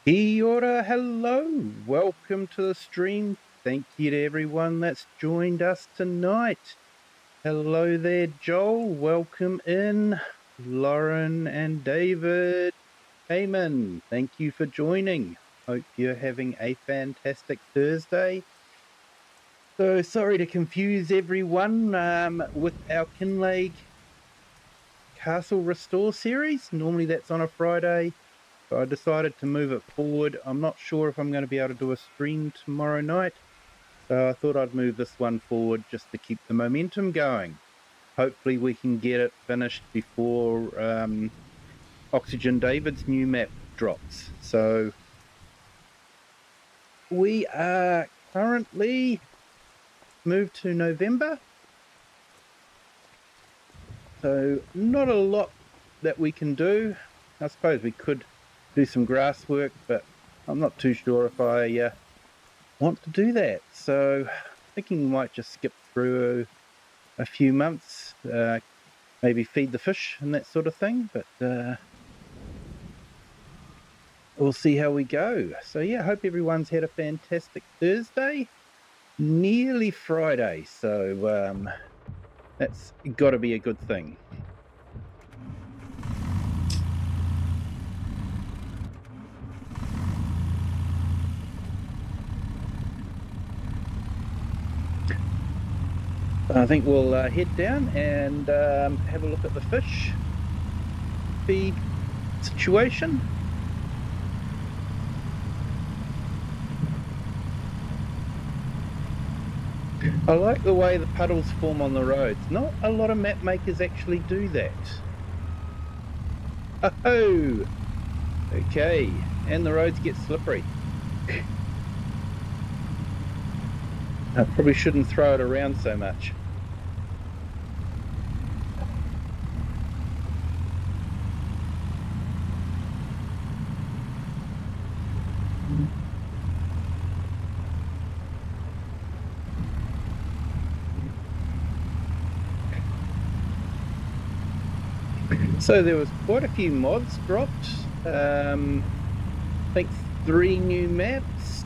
Kia ora, hello, welcome to the stream. Thank you to everyone that's joined us tonight. Hello there, Joel, welcome in. Lauren and David, Heyman, thank you for joining. Hope you're having a fantastic Thursday. So sorry to confuse everyone with our Kinlaig Castle Restore series. Normally that's on a Friday. So I decided to move it forward. I'm not sure if I'm going to be able to do a stream tomorrow night. So I thought I'd move this one forward just to keep the momentum going. Hopefully we can get it finished before Oxygen David's new map drops. So we are currently moved to November. So not a lot that we can do. I suppose we could do some grass work, but I'm not too sure if I want to do that. So thinking we might just skip through a few months, maybe feed the fish and that sort of thing, but we'll see how we go. So yeah, hope everyone's had a fantastic Thursday, nearly Friday, so that's got to be a good thing. I think we'll head down and have a look at the fish feed situation. I like the way the puddles form on the roads. Not a lot of map makers actually do that. Oh, okay, and the roads get slippery. I probably shouldn't throw it around so much. So there was quite a few mods dropped. I think 3 new maps.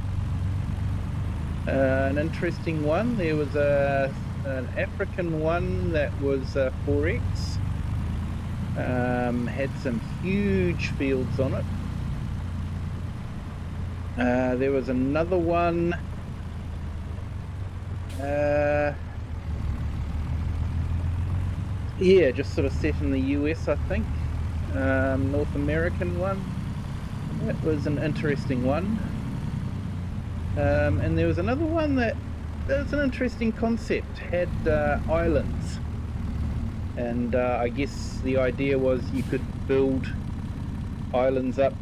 An interesting one. There was an African one that was 4X. Had some huge fields on it. There was another one. Yeah, just sort of set in the US, I think. North American one. That was an interesting one. And there was another one that was an interesting concept. Had islands. And I guess the idea was you could build islands up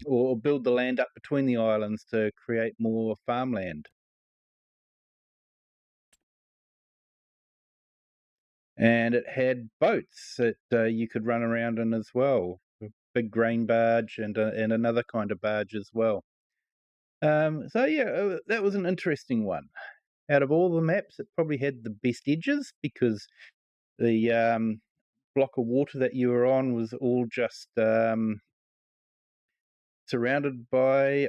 or build the land up between the islands to create more farmland. And it had boats that you could run around in as well. A big grain barge and another kind of barge as well. So yeah, that was an interesting one. Out of all the maps, it probably had the best edges because the block of water that you were on was all just surrounded by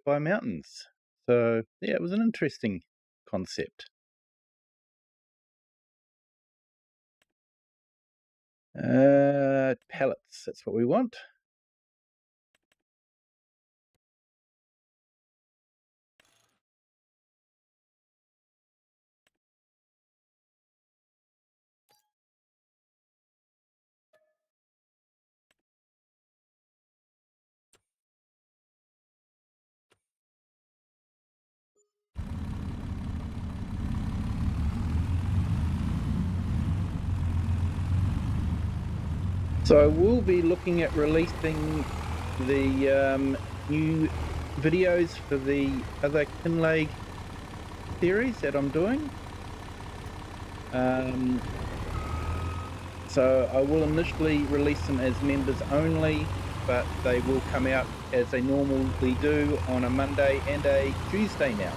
mountains. So yeah, it was an interesting concept. Pallets, that's what we want. So I will be looking at releasing the new videos for the other Kinlaig series that I'm doing. So I will initially release them as members only, but they will come out as they normally do on a Monday and a Tuesday now.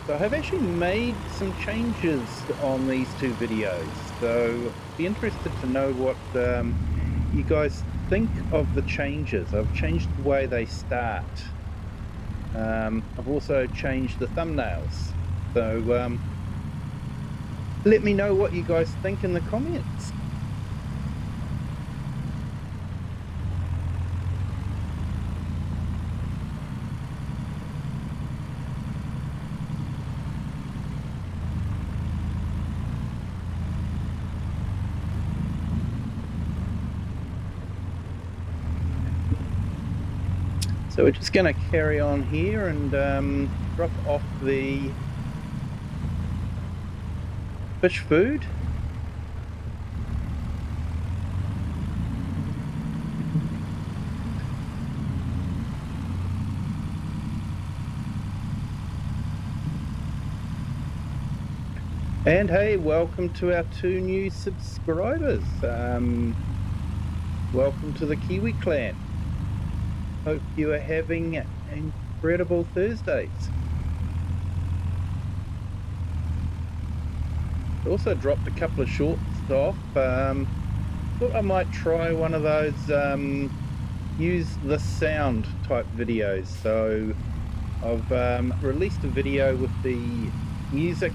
So I've actually made some changes on these two videos, so be interested to know what you guys think of the changes. I've changed the way they start. I've also changed the thumbnails, so let me know what you guys think in the comments. So we're just going to carry on here and drop off the fish food. And hey, welcome to our 2 new subscribers. Welcome to the Kiwi clan. Hope you are having incredible Thursdays. Also dropped a couple of shorts off. Thought I might try one of those use the sound type videos. So I've released a video with the music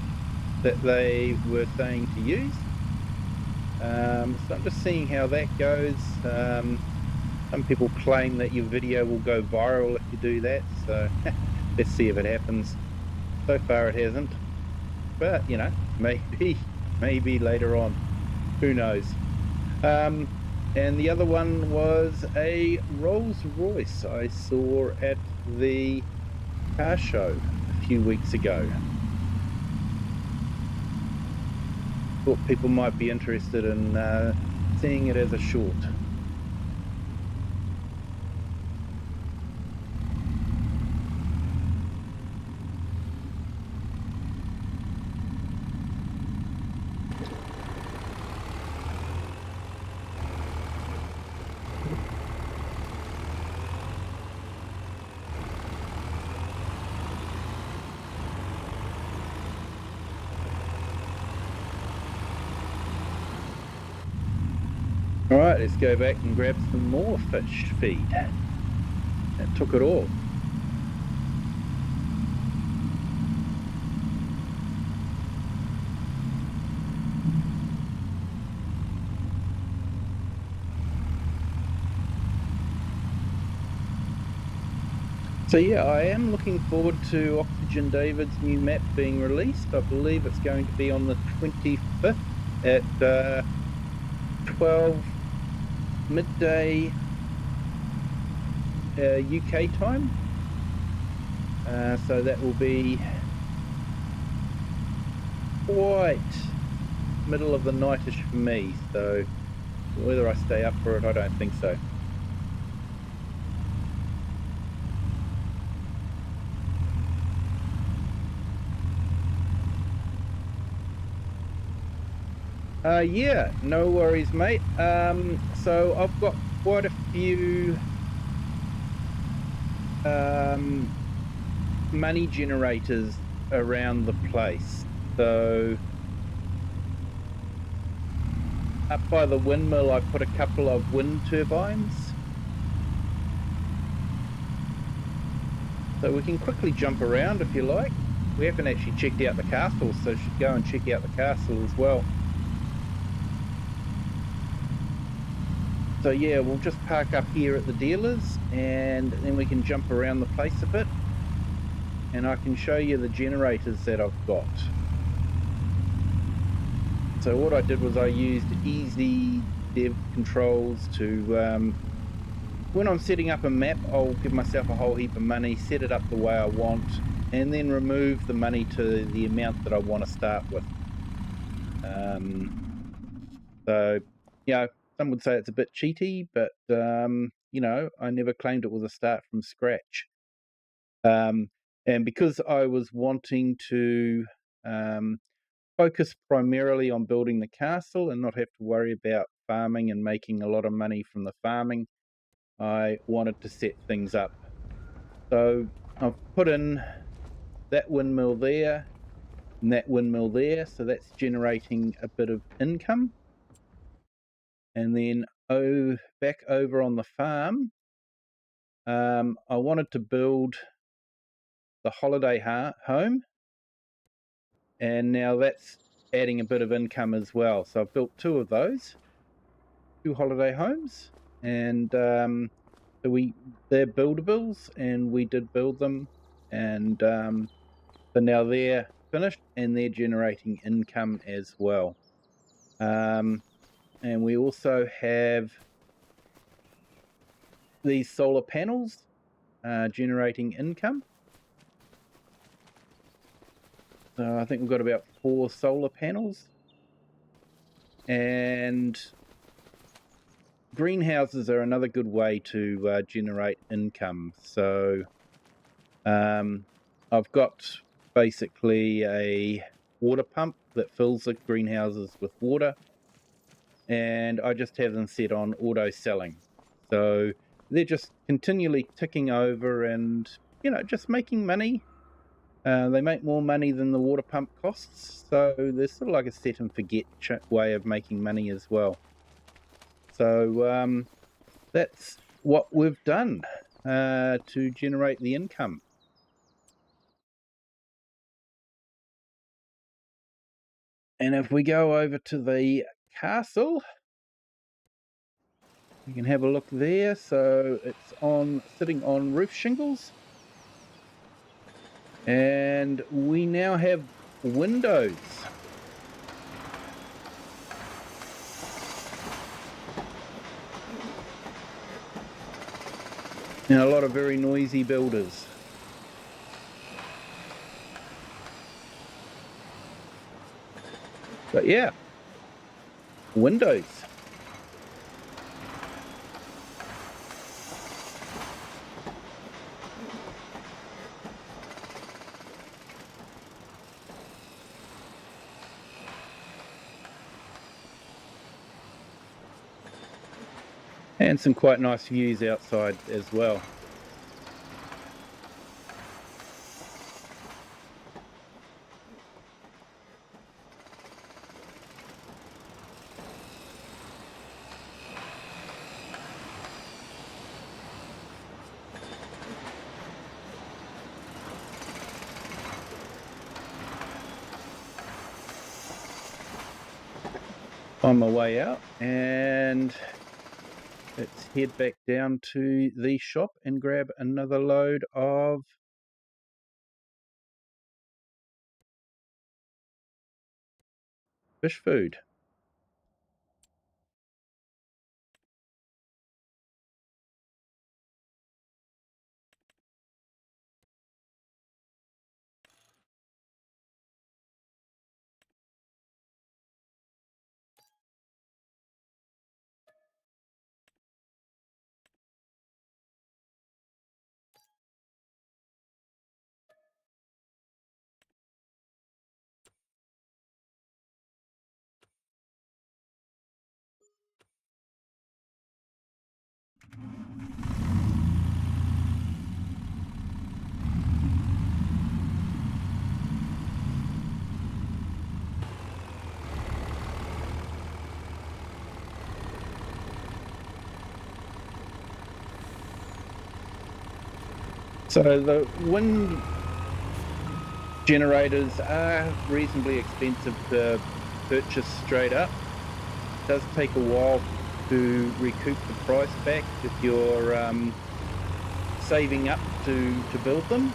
that they were saying to use. So I'm just seeing how that goes. Some people claim that your video will go viral if you do that, so let's see if it happens. So far it hasn't, but you know, maybe later on, who knows. And the other one was a Rolls Royce I saw at the car show a few weeks ago. Thought people might be interested in seeing it as a short. All right, let's go back and grab some more fish feed. That took it all. So yeah, I am looking forward to Oxygen David's new map being released. I believe it's going to be on the 25th at 12 midday UK time. So that will be quite middle of the nightish for me. So whether I stay up for it, I don't think so. Yeah, no worries, mate. So I've got quite a few money generators around the place. So up by the windmill, I put a couple of wind turbines. So we can quickly jump around if you like. We haven't actually checked out the castle, so should go and check out the castle as well. So yeah, we'll just park up here at the dealers and then we can jump around the place a bit and I can show you the generators that I've got. So what I did was I used easy dev controls to, when I'm setting up a map, I'll give myself a whole heap of money, set it up the way I want, and then remove the money to the amount that I want to start with. So, you know, some would say it's a bit cheaty, but, you know, I never claimed it was a start from scratch. And because I was wanting to focus primarily on building the castle and not have to worry about farming and making a lot of money from the farming, I wanted to set things up. So I've put in that windmill there and that windmill there, so that's generating a bit of income. And then back over on the farm, I wanted to build the holiday home, and now that's adding a bit of income as well. So I've built two of those, two holiday homes, and so they're buildables, and we did build them, and so now they're finished and they're generating income as well. And we also have these solar panels generating income. So I think we've got about 4 solar panels, and greenhouses are another good way to generate income. So I've got basically a water pump that fills the greenhouses with water, and I just have them set on auto selling. So they're just continually ticking over and, just making money. They make more money than the water pump costs, so there's sort of like a set and forget way of making money as well. So that's what we've done to generate the income. And if we go over to the castle, you can have a look there. So it's sitting on roof shingles, and we now have windows. And a lot of very noisy builders. But yeah, windows. And some quite nice views outside as well. On my way out, and let's head back down to the shop and grab another load of fish food. So the wind generators are reasonably expensive to purchase straight up. It does take a while to recoup the price back if you're saving up to build them.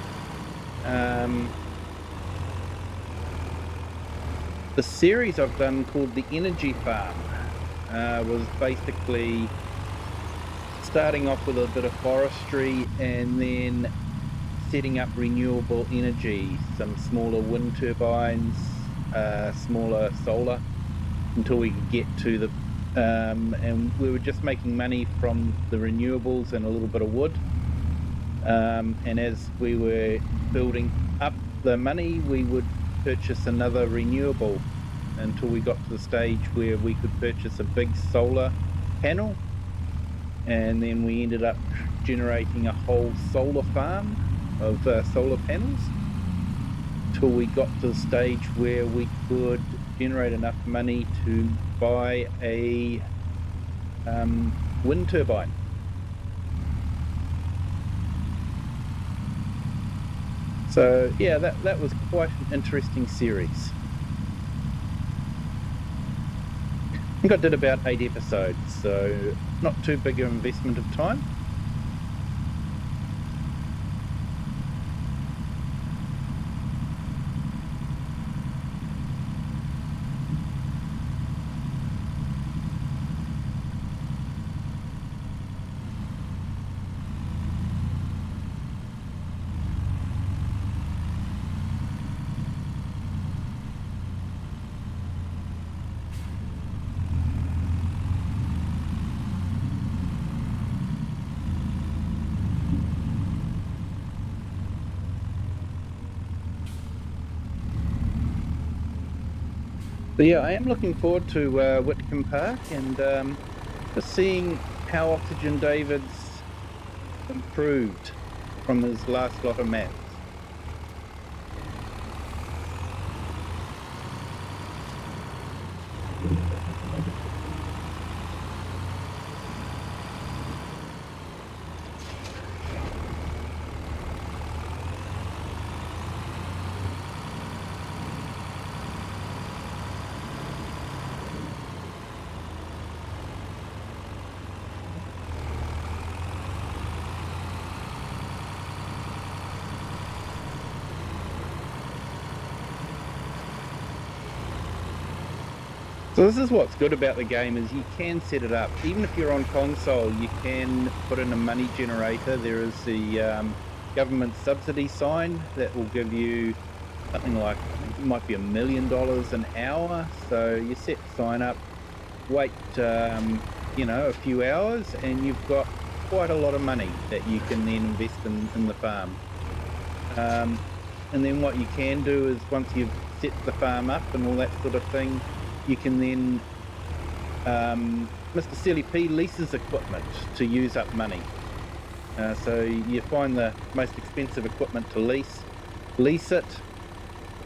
The series I've done called the Energy Farm was basically starting off with a bit of forestry and then setting up renewable energy, some smaller wind turbines, smaller solar, until we could get to the and we were just making money from the renewables and a little bit of wood, and as we were building up the money, we would purchase another renewable until we got to the stage where we could purchase a big solar panel, and then we ended up generating a whole solar farm of solar panels. till we got to the stage where we could generate enough money to buy a wind turbine. So yeah, that was quite an interesting series. I think I did about 8 episodes, so not too big an investment of time. But yeah, I am looking forward to Whitcomb Park and just seeing how Oxygen David's improved from his last lot of maps. So this is what's good about the game, is you can set it up. Even if you're on console, you can put in a money generator. There is the government subsidy sign that will give you something like, I think it might be $1 million an hour. So you set the sign up, wait a few hours, and you've got quite a lot of money that you can then invest in the farm. And then what you can do is, once you've set the farm up and all that sort of thing, you can then, Mr. Silly P leases equipment to use up money. So you find the most expensive equipment to lease it,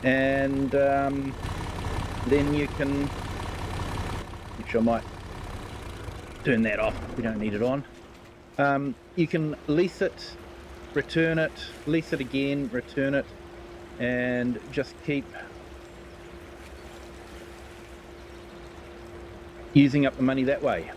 and then you can, which I might turn that off, we don't need it on. You can lease it, return it, lease it again, return it, and just keep using up the money that way.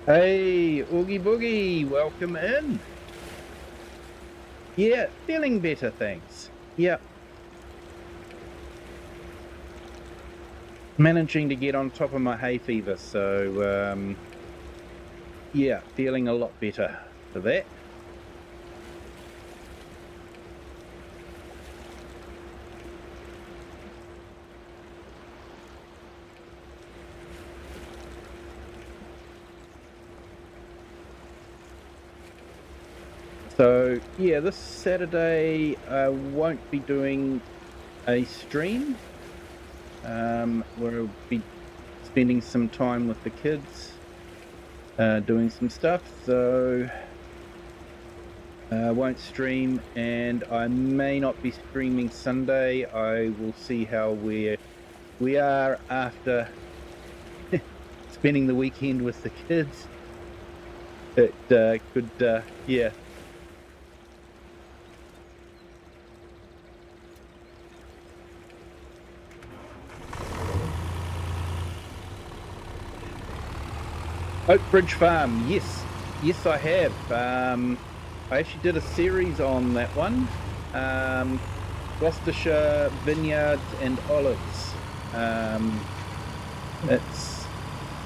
Hey, Oogie Boogie, welcome in. Yeah, feeling better, thanks. Yeah. Managing to get on top of my hay fever, so yeah, feeling a lot better for that. So yeah, this Saturday I won't be doing a stream. We'll be spending some time with the kids, doing some stuff, so I won't stream, and I may not be streaming Sunday. I will see how we are after spending the weekend with the kids. It could, yeah. Oak Bridge Farm, yes I have. I actually did a series on that one. Gloucestershire Vineyards and Olives.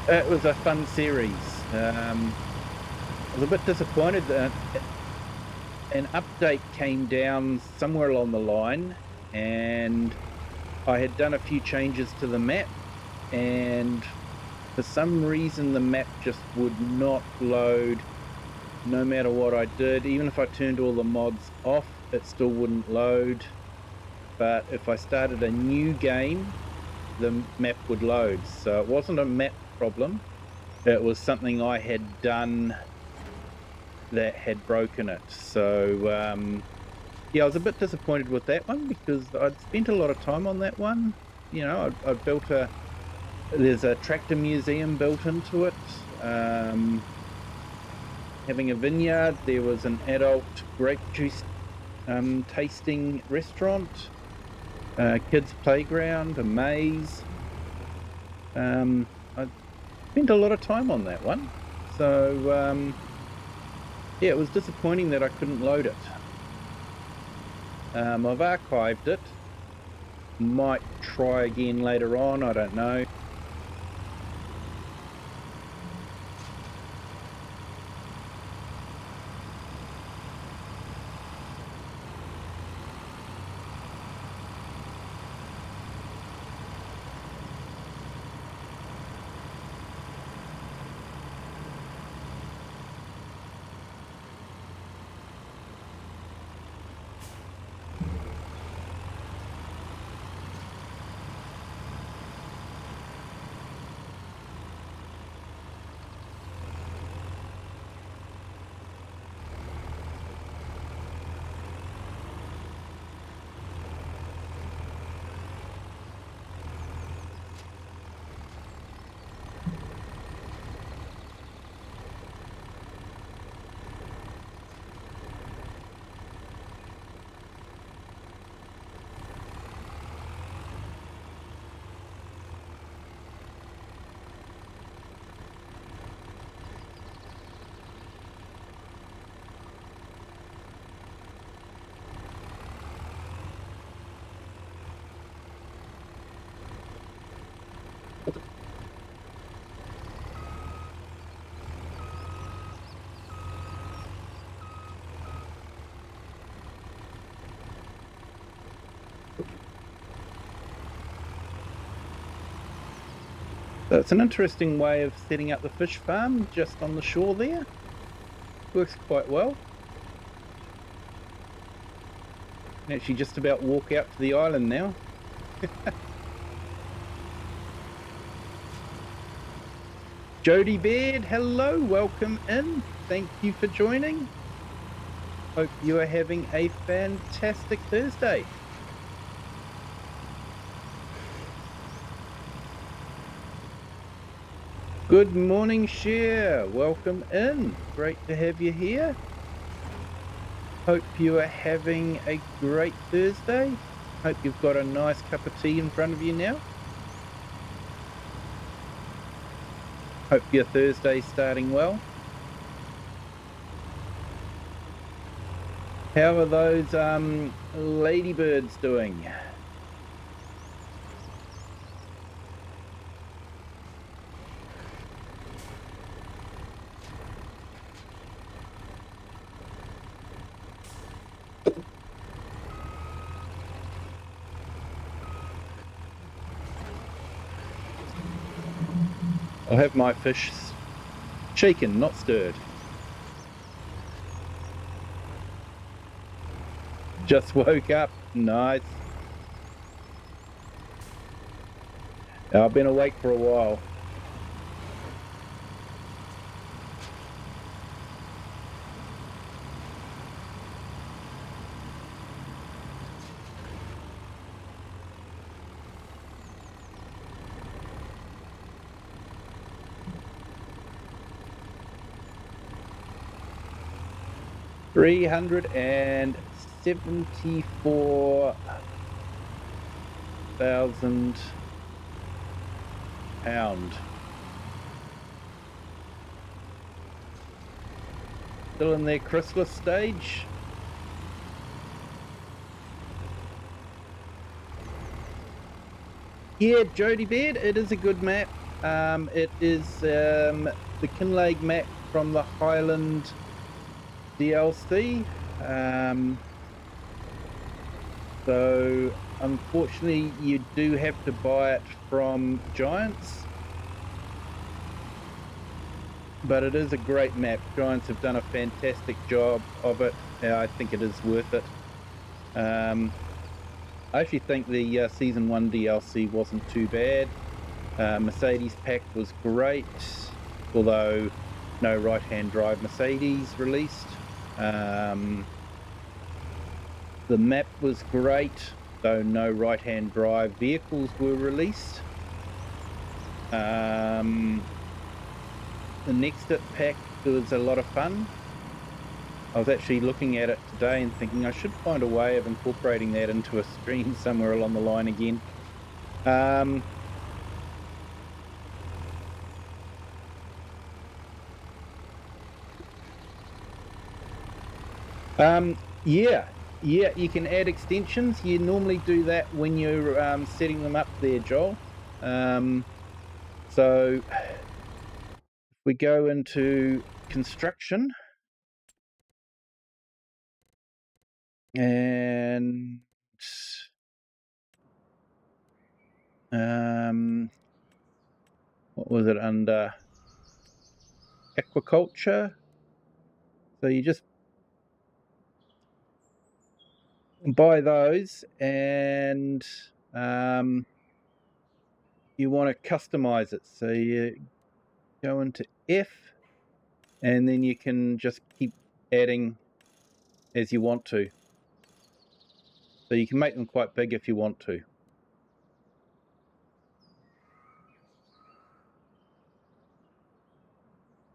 It was a fun series. I was a bit disappointed that an update came down somewhere along the line, and I had done a few changes to the map, and for some reason the map just would not load no matter what I did. Even if I turned all the mods off, it still wouldn't load. But if I started a new game, the map would load. So it wasn't a map problem. It was something I had done that had broken it. So yeah, I was a bit disappointed with that one because I'd spent a lot of time on that one. You know, I'd built there's a tractor museum built into it. Having a vineyard, there was an adult grape juice tasting restaurant, kids playground, a maze. I spent a lot of time on that one. So yeah, it was disappointing that I couldn't load it. I've archived it. Might try again later on, I don't know. So it's an interesting way of setting up the fish farm just on the shore there. Works quite well. Can actually just about walk out to the island now. Jody Baird, hello, welcome in. Thank you for joining. Hope you are having a fantastic Thursday. Good morning, Cher. Welcome in. Great to have you here. Hope you are having a great Thursday. Hope you've got a nice cup of tea in front of you now. Hope your Thursday's starting well. How are those ladybirds doing? I'll have my fish shaken, not stirred. Just woke up. Nice. I've been awake for a while. £374,000. Still in their chrysalis stage. Yeah, Jody Baird, it is a good map. It is the Kinlaig map from the Highland DLC. So unfortunately, you do have to buy it from Giants, but it is a great map. Giants have done a fantastic job of it. I think it is worth it. I actually think the Season 1 DLC wasn't too bad. Mercedes pack was great, although no right-hand drive Mercedes released. The map was great, though no right-hand drive vehicles were released. The Next It pack was a lot of fun. I was actually looking at it today and thinking I should find a way of incorporating that into a stream somewhere along the line again. Yeah, you can add extensions. You normally do that when you're setting them up there, Joel. So we go into construction, and what was it under? Aquaculture. So you just buy those, and you want to customize it. So you go into F, and then you can just keep adding as you want to. So you can make them quite big if you want to.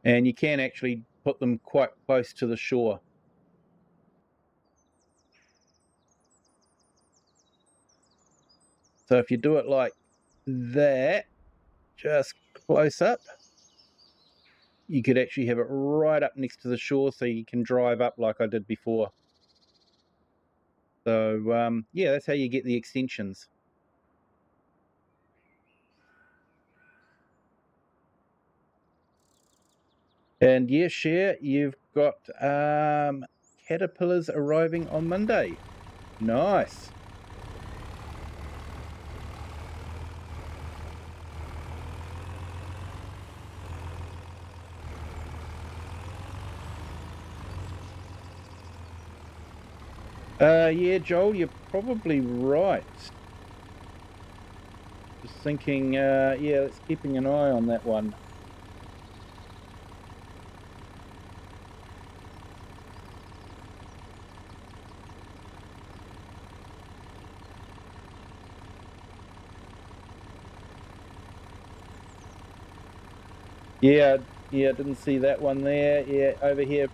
And you can actually put them quite close to the shore. So if you do it like that, just close up, you could actually have it right up next to the shore so you can drive up like I did before. So yeah, that's how you get the extensions. And yeah, Share, you've got caterpillars arriving on Monday. Nice. Yeah, Joel, you're probably right. Just thinking, yeah, it's keeping an eye on that one. Yeah, didn't see that one there. Yeah, over here,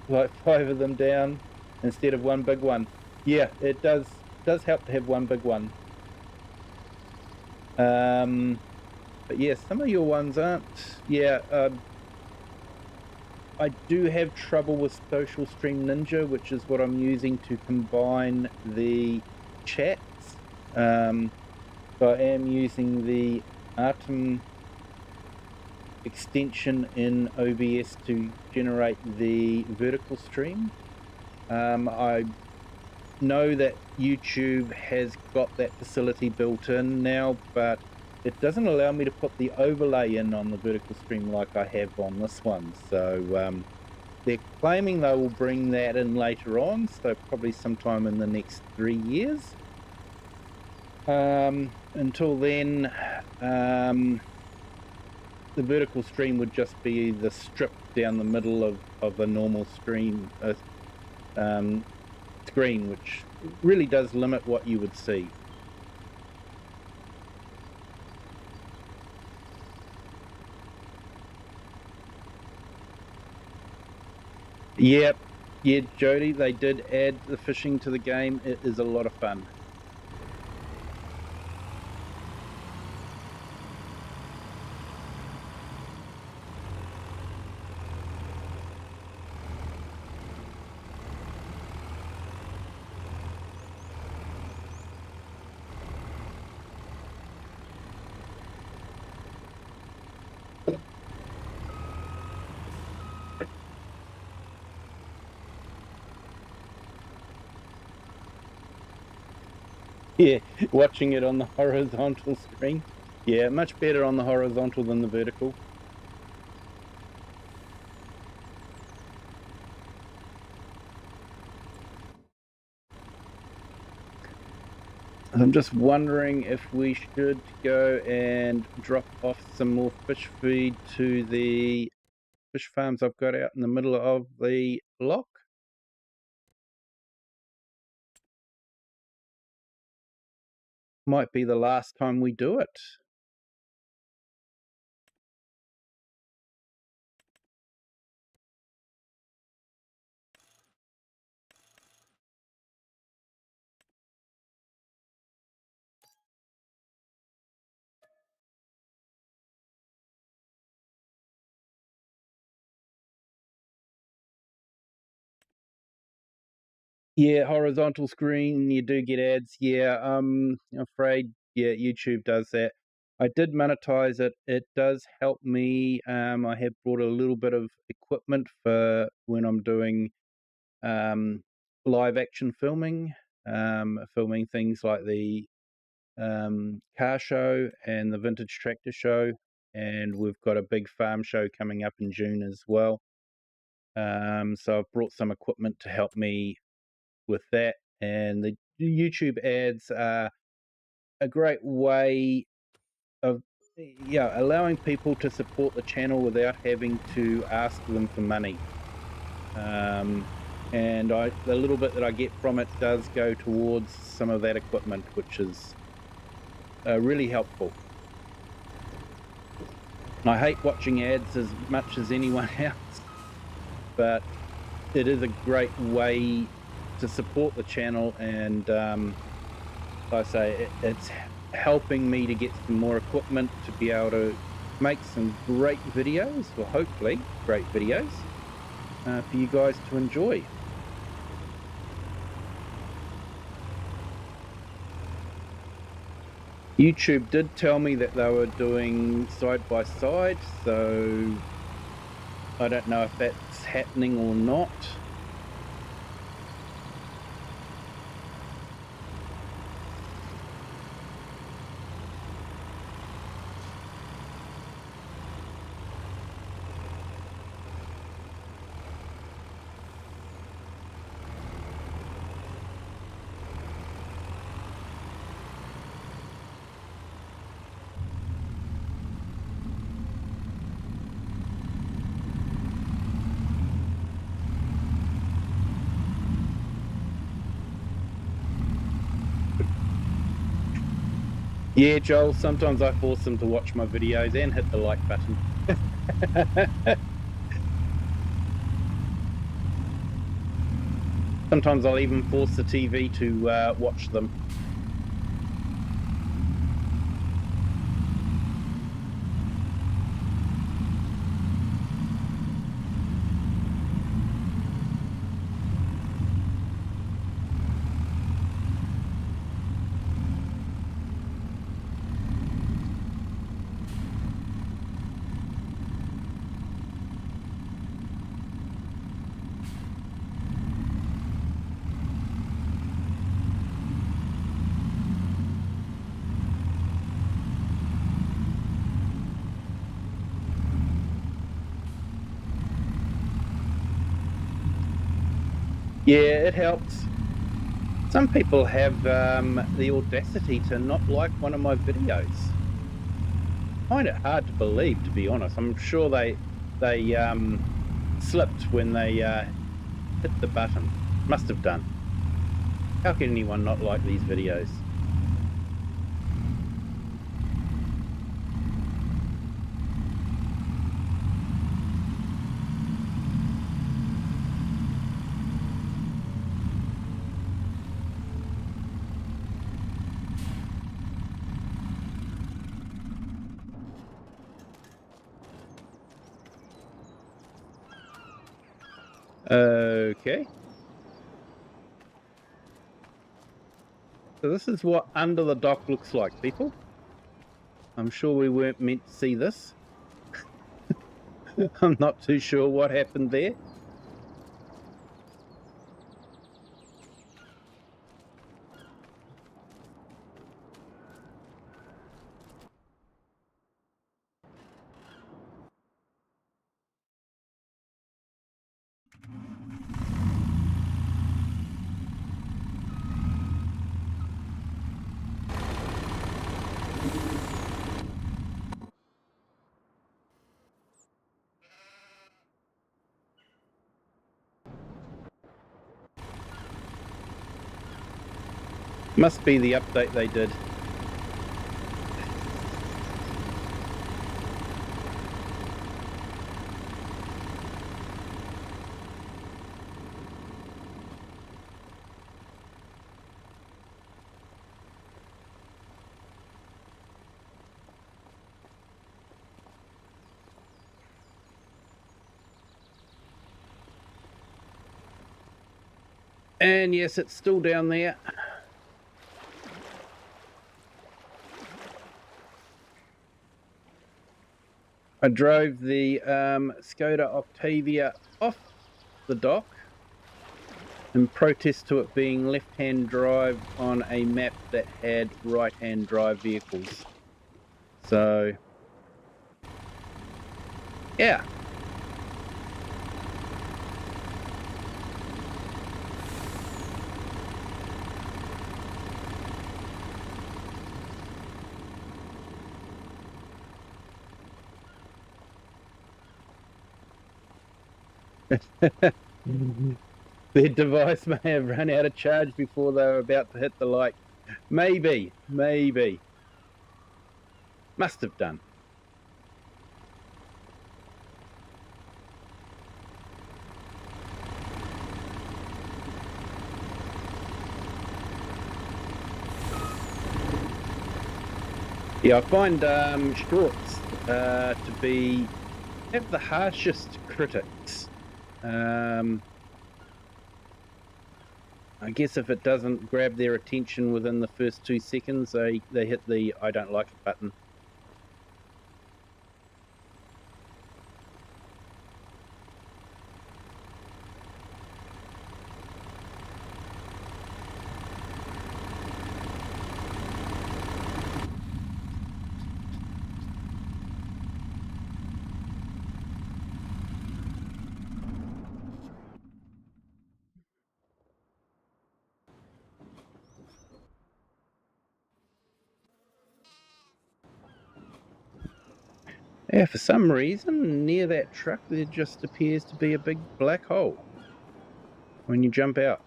like 5 of them down instead of one big one. Yeah, it does help to have one big one. But yeah, some of your ones aren't. Yeah, I do have trouble with Social Stream Ninja, which is what I'm using to combine the chats. So I am using the Atom extension in OBS to generate the vertical stream. I know that YouTube has got that facility built in now, but it doesn't allow me to put the overlay in on the vertical stream like I have on this one. So they're claiming they will bring that in later on, so probably sometime in the next 3 years. Until then, the vertical stream would just be the strip down the middle of a normal stream screen, which really does limit what you would see. Yep, yeah, Jody, they did add the fishing to the game. It is a lot of fun. Yeah, watching it on the horizontal screen. Yeah, much better on the horizontal than the vertical. I'm just wondering if we should go and drop off some more fish feed to the fish farms I've got out in the middle of the loch. Might be the last time we do it. Yeah, horizontal screen, you do get ads. Yeah, I'm afraid, yeah, YouTube does that. I did monetize it. It does help me. I have brought a little bit of equipment for when I'm doing live action filming, filming things like the car show and the vintage tractor show. And we've got a big farm show coming up in June as well. So I've brought some equipment to help me with that. And the YouTube ads are a great way of allowing people to support the channel without having to ask them for money. And the little bit that I get from it does go towards some of that equipment, which is really helpful. And I hate watching ads as much as anyone else, but it is a great way to support the channel, and like I say, it's helping me to get some more equipment to be able to make some great videos, or hopefully great videos, for you guys to enjoy. YouTube did tell me that they were doing side by side, so I don't know if that's happening or not. Yeah, Joel, sometimes I force them to watch my videos and hit the like button. Sometimes I'll even force the TV to watch them. Yeah, it helps. Some people have the audacity to not like one of my videos. I find it hard to believe, to be honest. I'm sure they slipped when they hit the button. Must have done. How can anyone not like these videos? Okay. So this is what under the dock looks like, people. I'm sure we weren't meant to see this. I'm not too sure what happened there. Must be the update they did. And yes, it's still down there. I drove the Skoda Octavia off the dock in protest to it being left-hand drive on a map that had right-hand drive vehicles. So, yeah. Their device may have run out of charge before they were about to hit the light. Maybe. Must have done. Yeah, I find shorts to have the harshest critics. I guess if it doesn't grab their attention within the first 2 seconds, they hit the I don't like it button. Yeah, for some reason, near that truck, there just appears to be a big black hole when you jump out.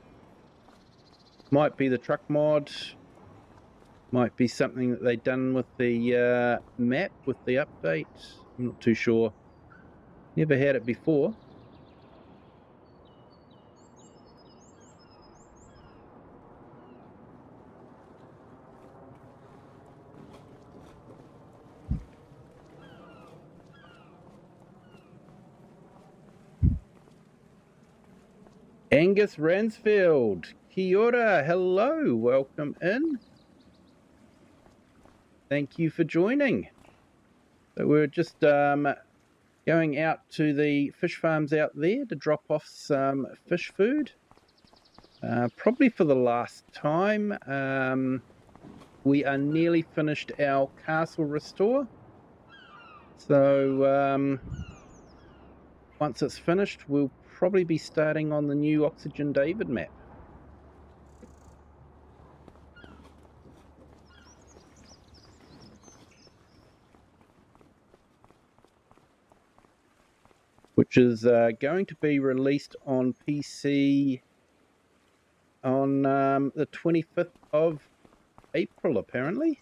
Might be the truck mod, might be something that they've done with the map, with the update. I'm not too sure. Never had it before. Angus Ransfield, kia ora, hello, welcome in. Thank you for joining. So we're just going out to the fish farms out there to drop off some fish food. Probably for the last time. We are nearly finished our castle restore. So once it's finished, we'll probably be starting on the new Oxygen David map. Which is going to be released on PC on the 25th of April, apparently.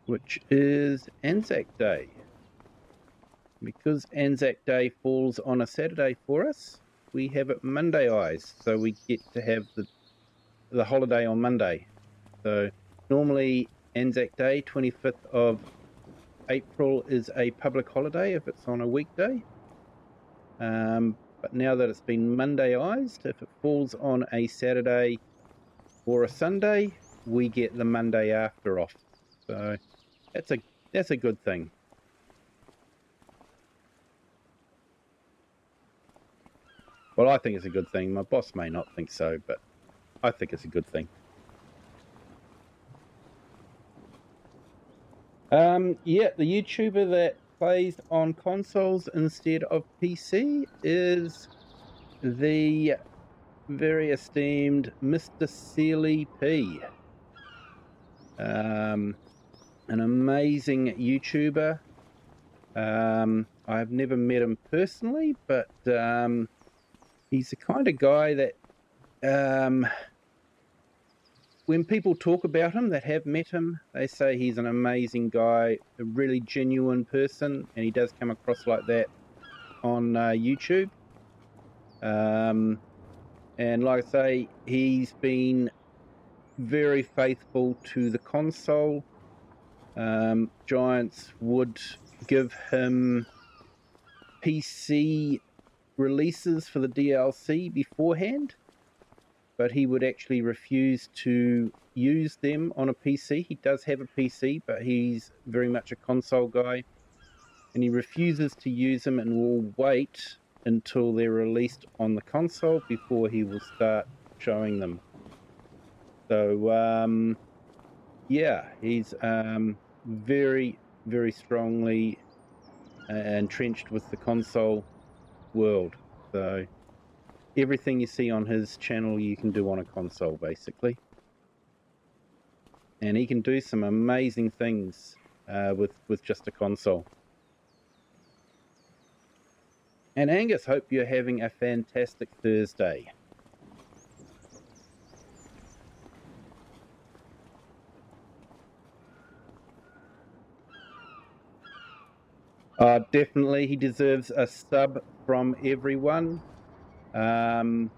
Which is Anzac Day. Because Anzac Day falls on a Saturday for us, we have it Monday-ized, so we get to have the holiday on Monday. So normally Anzac Day, 25th of April, is a public holiday if it's on a weekday. But now that it's been Monday-ized, if it falls on a Saturday or a Sunday, we get the Monday after off. So that's a good thing. Well, I think it's a good thing. My boss may not think so, but I think it's a good thing. Yeah, the YouTuber that plays on consoles instead of PC is the very esteemed Mr. Sealy P. An amazing YouTuber. I've never met him personally, but he's the kind of guy that when people talk about him that have met him, they say he's an amazing guy, a really genuine person, and he does come across like that on YouTube. And like I say, he's been very faithful to the console. Giants would give him PC releases for the DLC beforehand, but he would actually refuse to use them on a PC. He does have a PC, but he's very much a console guy, and he refuses to use them and will wait until they're released on the console before he will start showing them. So yeah, he's very, very strongly entrenched with the console world. So everything you see on his channel you can do on a console, basically. And he can do some amazing things with just a console. And Angus, hope you're having a fantastic Thursday. Definitely, he deserves a sub from everyone. And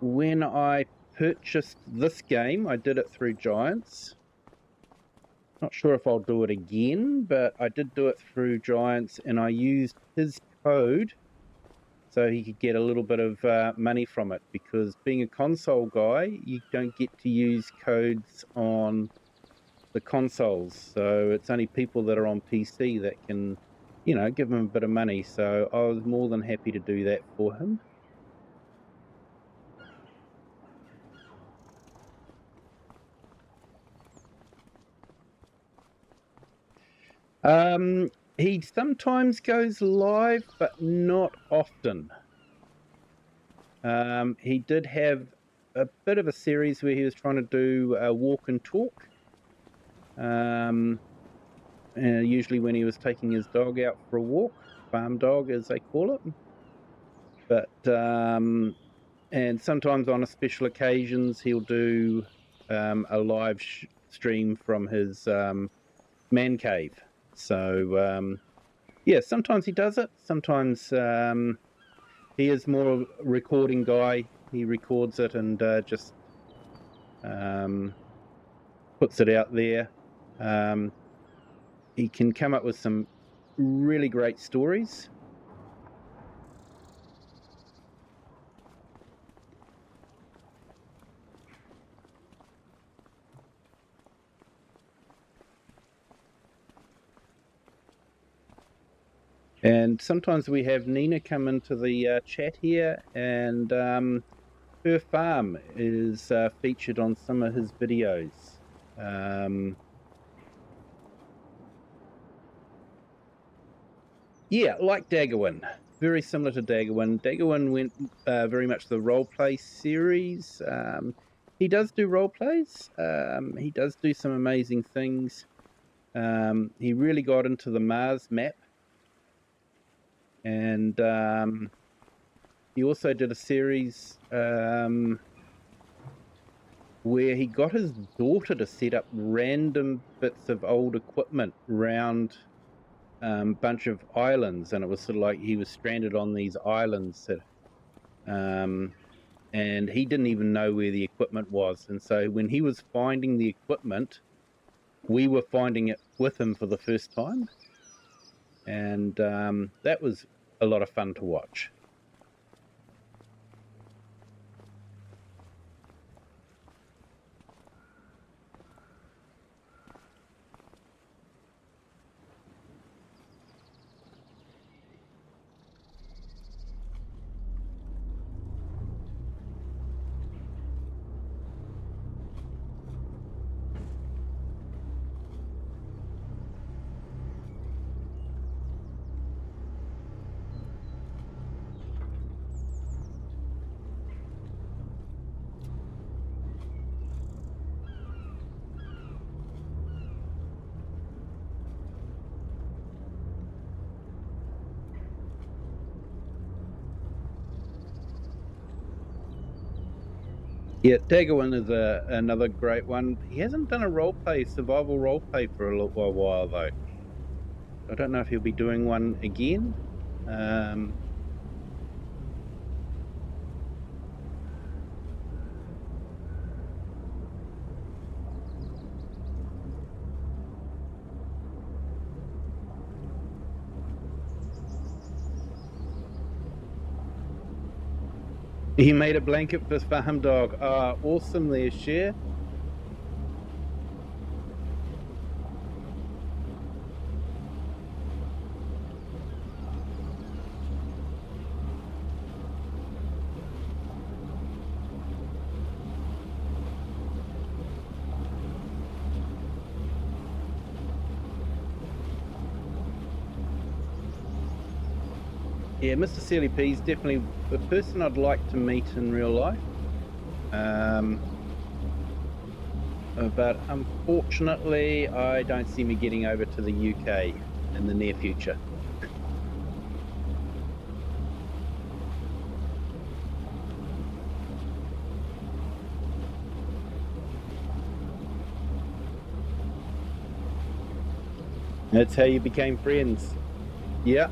when I purchased this game, I did it through Giants. Not sure if I'll do it again, but I did do it through Giants, and I used his code so he could get a little bit of money from it, because being a console guy, you don't get to use codes on the consoles, so it's only people that are on PC that can, you know, give him a bit of money. So I was more than happy to do that for him. He sometimes goes live, but not often. He did have a bit of a series where he was trying to do a walk and talk. Usually when he was taking his dog out for a walk, farm dog as they call it. But and sometimes on a special occasions he'll do a live stream from his man cave. So yeah, sometimes he does it. Sometimes he is more a recording guy. He records it and just puts it out there. He can come up with some really great stories. And sometimes we have Nina come into the chat here, and her farm is featured on some of his videos. Yeah, like Daggerwin. Very similar to Daggerwin. Daggerwin went very much the roleplay series. He does do roleplays. He does do some amazing things. He really got into the Mars map. And he also did a series where he got his daughter to set up random bits of old equipment around bunch of islands, and it was sort of like he was stranded on these islands that, and he didn't even know where the equipment was. And so when he was finding the equipment, we were finding it with him for the first time. And that was a lot of fun to watch. Yeah, Daggerwin is another great one. He hasn't done a survival role play for a little while though. I don't know if he'll be doing one again. He made a blanket for his farm dog. Awesome there, Cher. Yeah, Mr. Silly P's definitely the person I'd like to meet in real life. But unfortunately, I don't see me getting over to the UK in the near future. That's how you became friends. Yeah.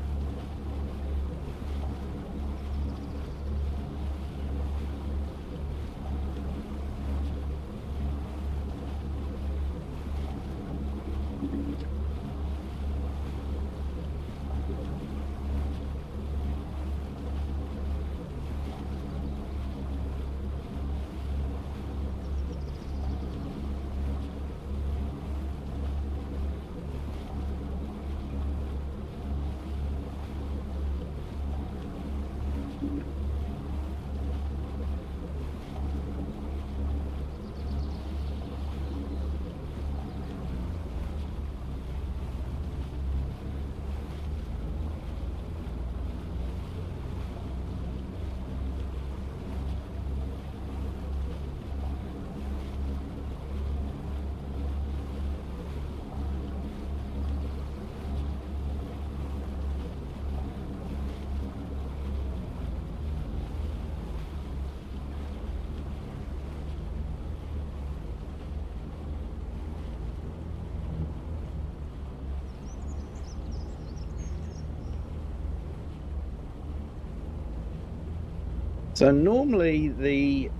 So normally the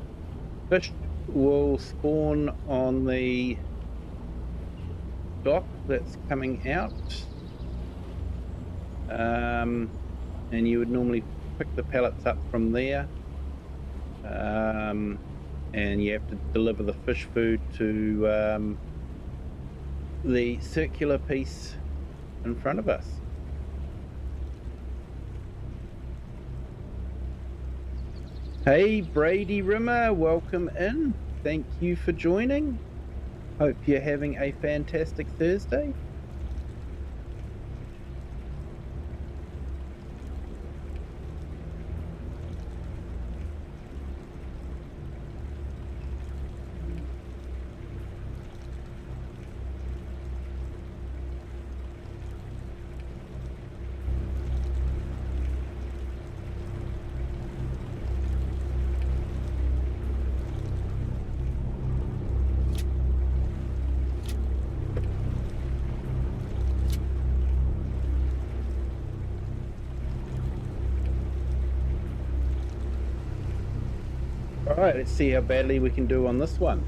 fish will spawn on the dock that's coming out, and you would normally pick the pellets up from there, and you have to deliver the fish food to the circular piece in front of us. Hey, Brady Rimmer, welcome in. Thank you for joining. Hope you're having a fantastic Thursday. All right, let's see how badly we can do on this one.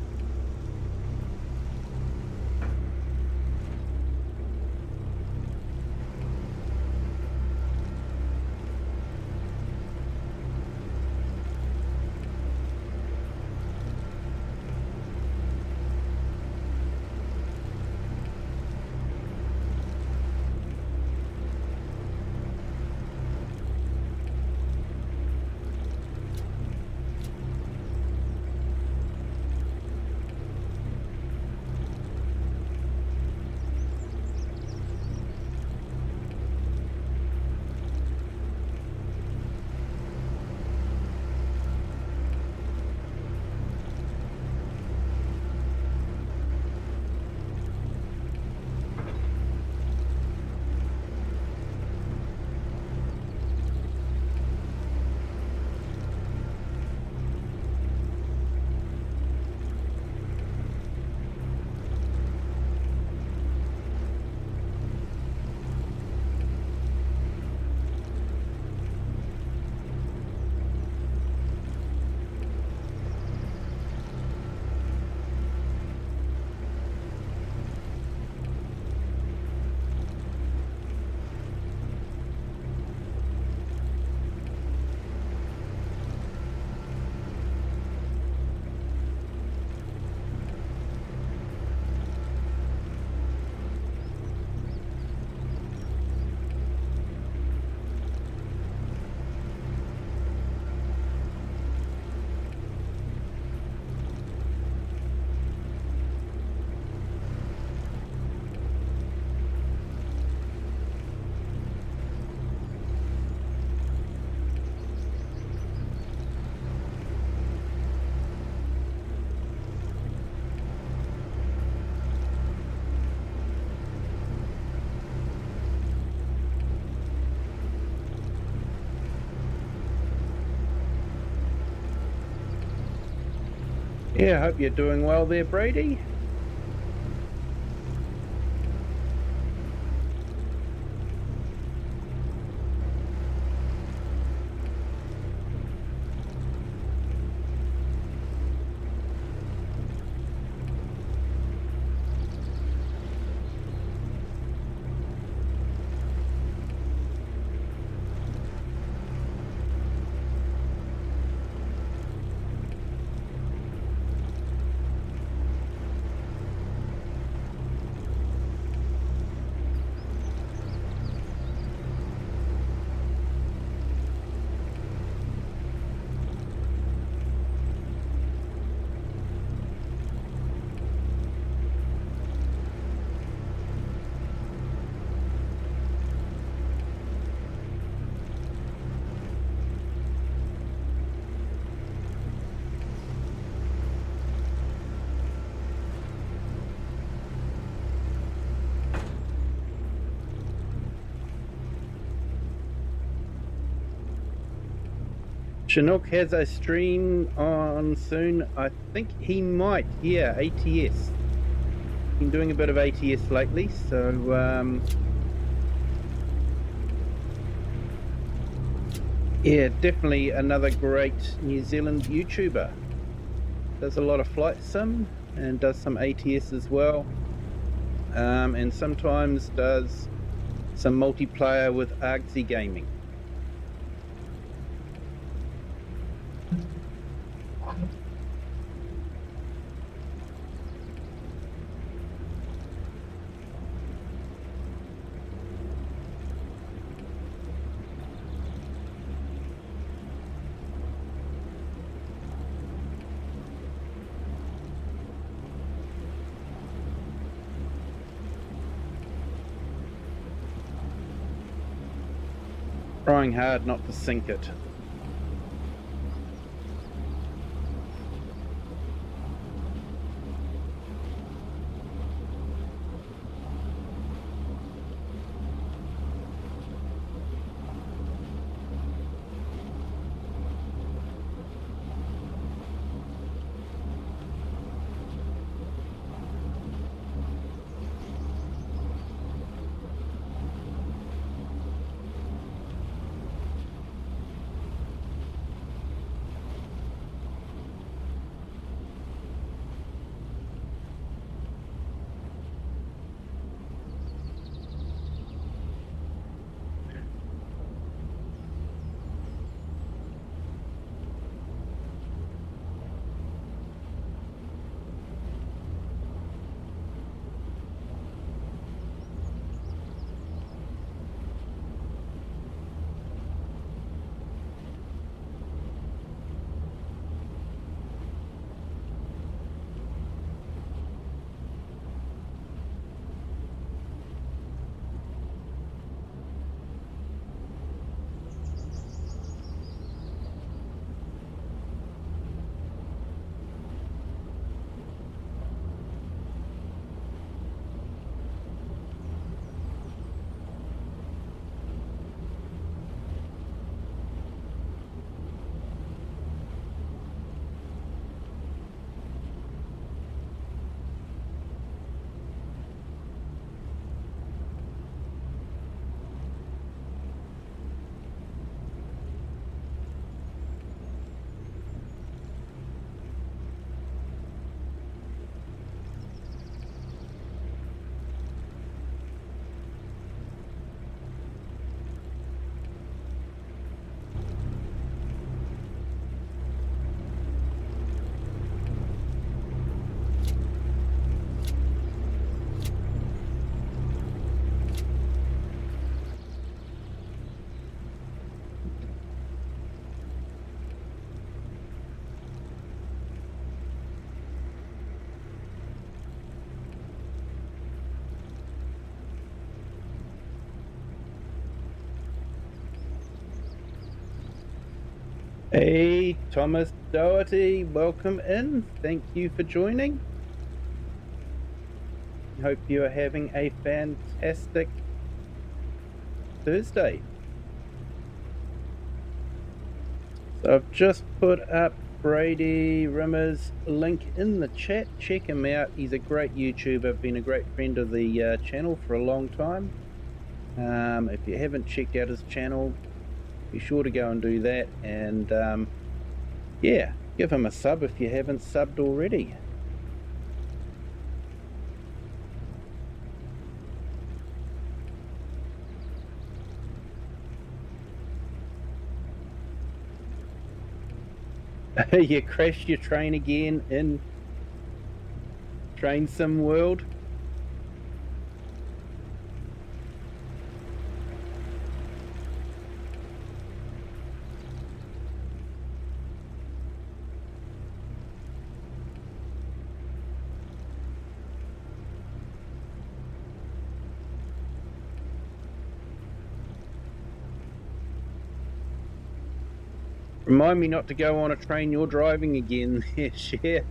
Yeah, I hope you're doing well there, Brady. Chinook has a stream on soon. I think he might. Yeah, ATS. Been doing a bit of ATS lately, so yeah, definitely another great New Zealand YouTuber. Does a lot of flight sim and does some ATS as well, and sometimes does some multiplayer with Argsy Gaming. Trying hard not to sink it. Hey, Thomas Doherty, welcome in. Thank you for joining. Hope you are having a fantastic Thursday. So I've just put up Brady Rimmers link in the chat. Check him out. He's a great YouTuber, been a great friend of the channel for a long time. If you haven't checked out his channel, be sure to go and do that. And yeah, give him a sub if you haven't subbed already. You crashed your train again in Train Sim World? Remind me not to go on a train you're driving again there, Cher.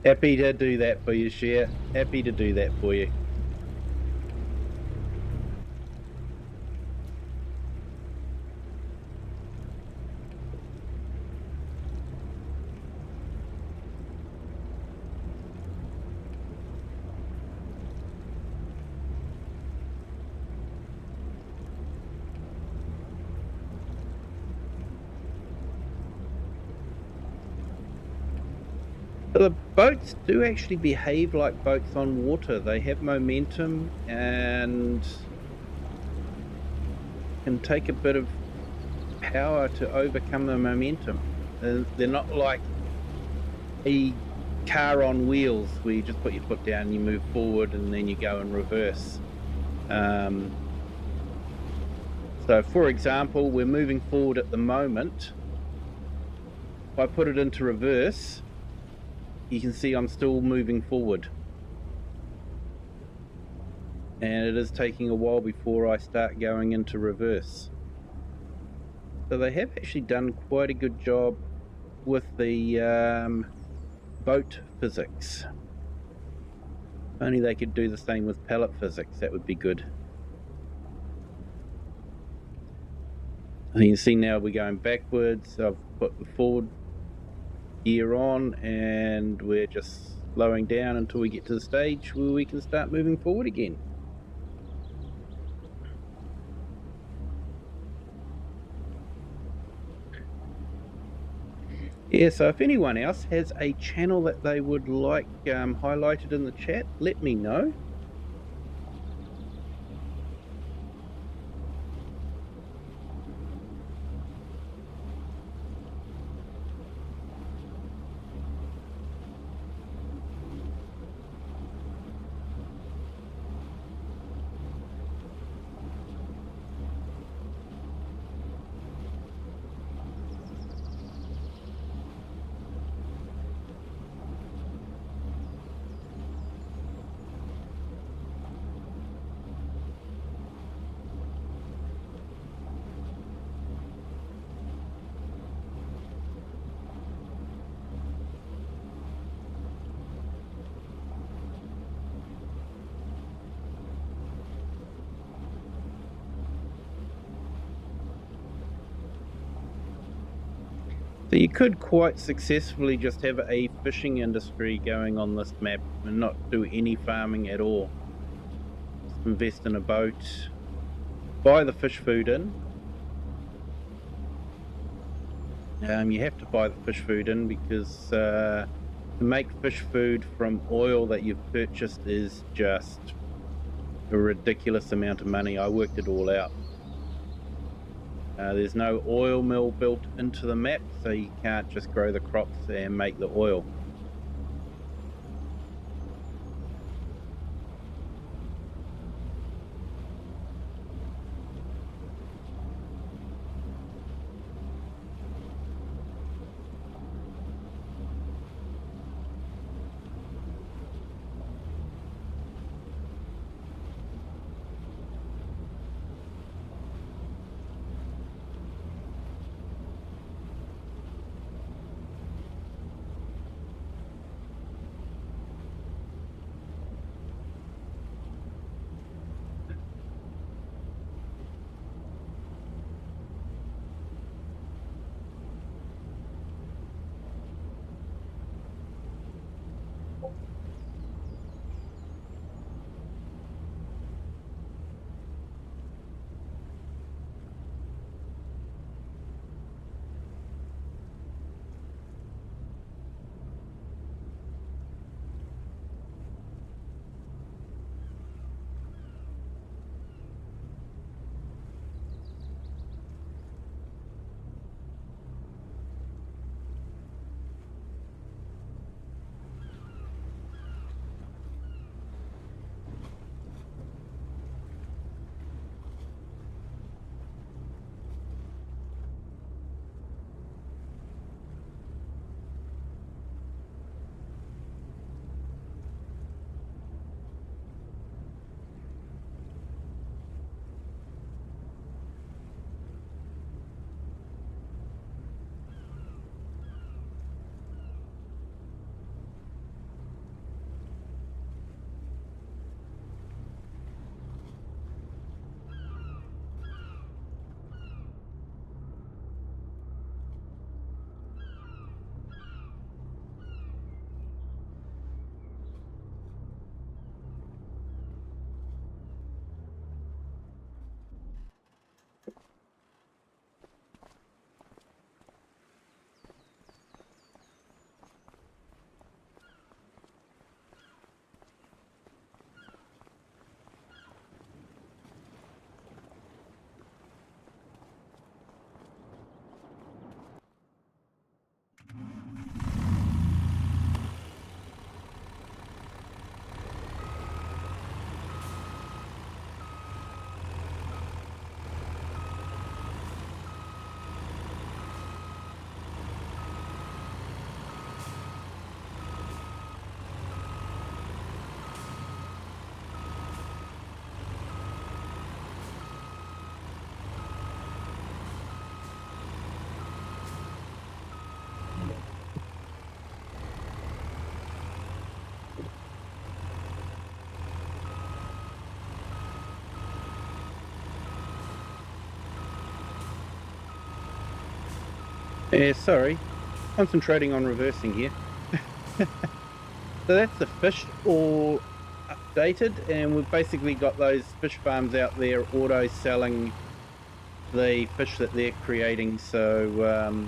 Happy to do that for you, Cher. Happy to do that for you. The boats do actually behave like boats on water. They have momentum and can take a bit of power to overcome the momentum. They're not like a car on wheels where you just put your foot down and you move forward and then you go in reverse. So for example, we're moving forward at the moment. If I put it into reverse, you can see I'm still moving forward. And it is taking a while before I start going into reverse. So they have actually done quite a good job with the boat physics. If only they could do the same with pallet physics, that would be good. And you can see now we're going backwards. I've put the forward gear on and we're just slowing down until we get to the stage where we can start moving forward again. Yeah, so if anyone else has a channel that they would like highlighted in the chat, let me know. So you could quite successfully just have a fishing industry going on this map and not do any farming at all. Just invest in a boat, buy the fish food in. You have to buy the fish food in because to make fish food from oil that you've purchased is just a ridiculous amount of money. I worked it all out. There's no oil mill built into the map, so you can't just grow the crops and make the oil. Sorry, concentrating on reversing here. So that's the fish all updated, and we've basically got those fish farms out there auto selling the fish that they're creating, so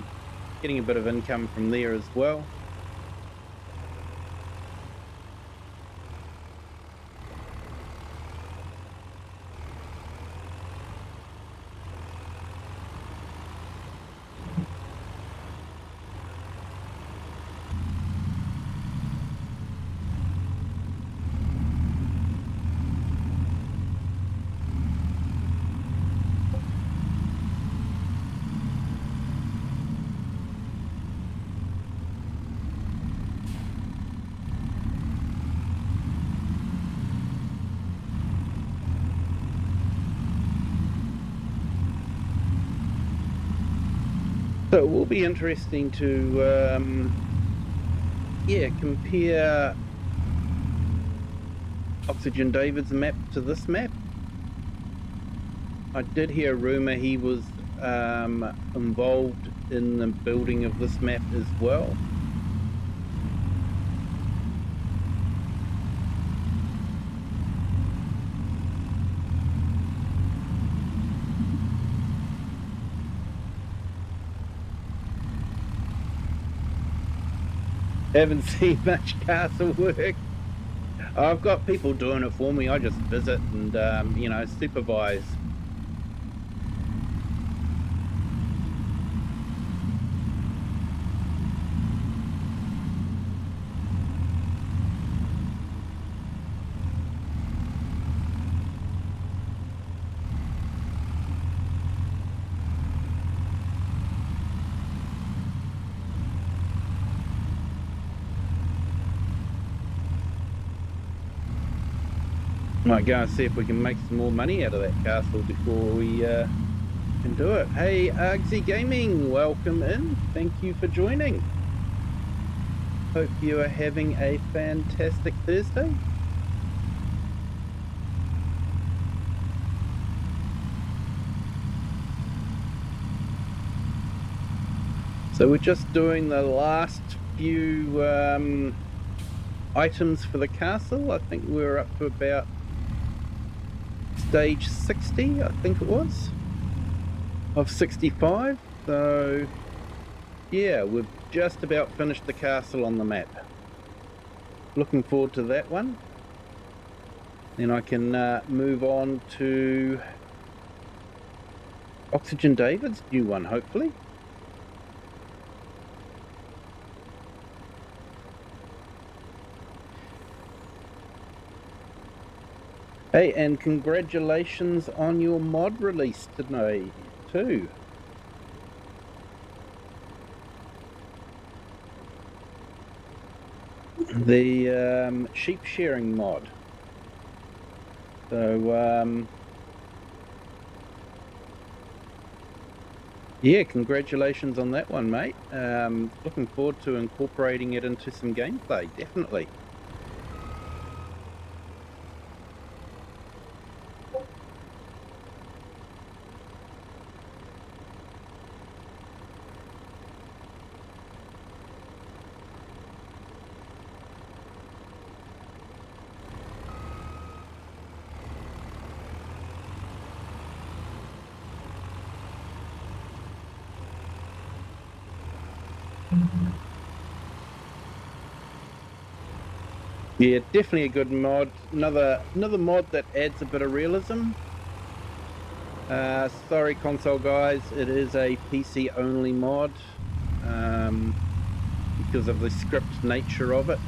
getting a bit of income from there as well. So it will be interesting to compare Oxygen David's map to this map. I did hear a rumour he was involved in the building of this map as well. Haven't seen much castle work. I've got people doing it for me. I just visit and, you know, supervise. Might go and see if we can make some more money out of that castle before we can do it. Hey, Argsy Gaming, welcome in. Thank you for joining. Hope you are having a fantastic Thursday. So we're just doing the last few items for the castle. I think we're up to about stage 60, I think it was, of 65. So yeah, we've just about finished the castle on the map. Looking forward to that one. Then I can move on to Oxygen David's new one, hopefully. Hey, and congratulations on your mod release today, too. The sheep sharing mod. So, yeah, congratulations on that one, mate. Looking forward to incorporating it into some gameplay, definitely. Yeah, definitely a good mod. Another mod that adds a bit of realism. Sorry, console guys, it is a PC only mod because of the script nature of it.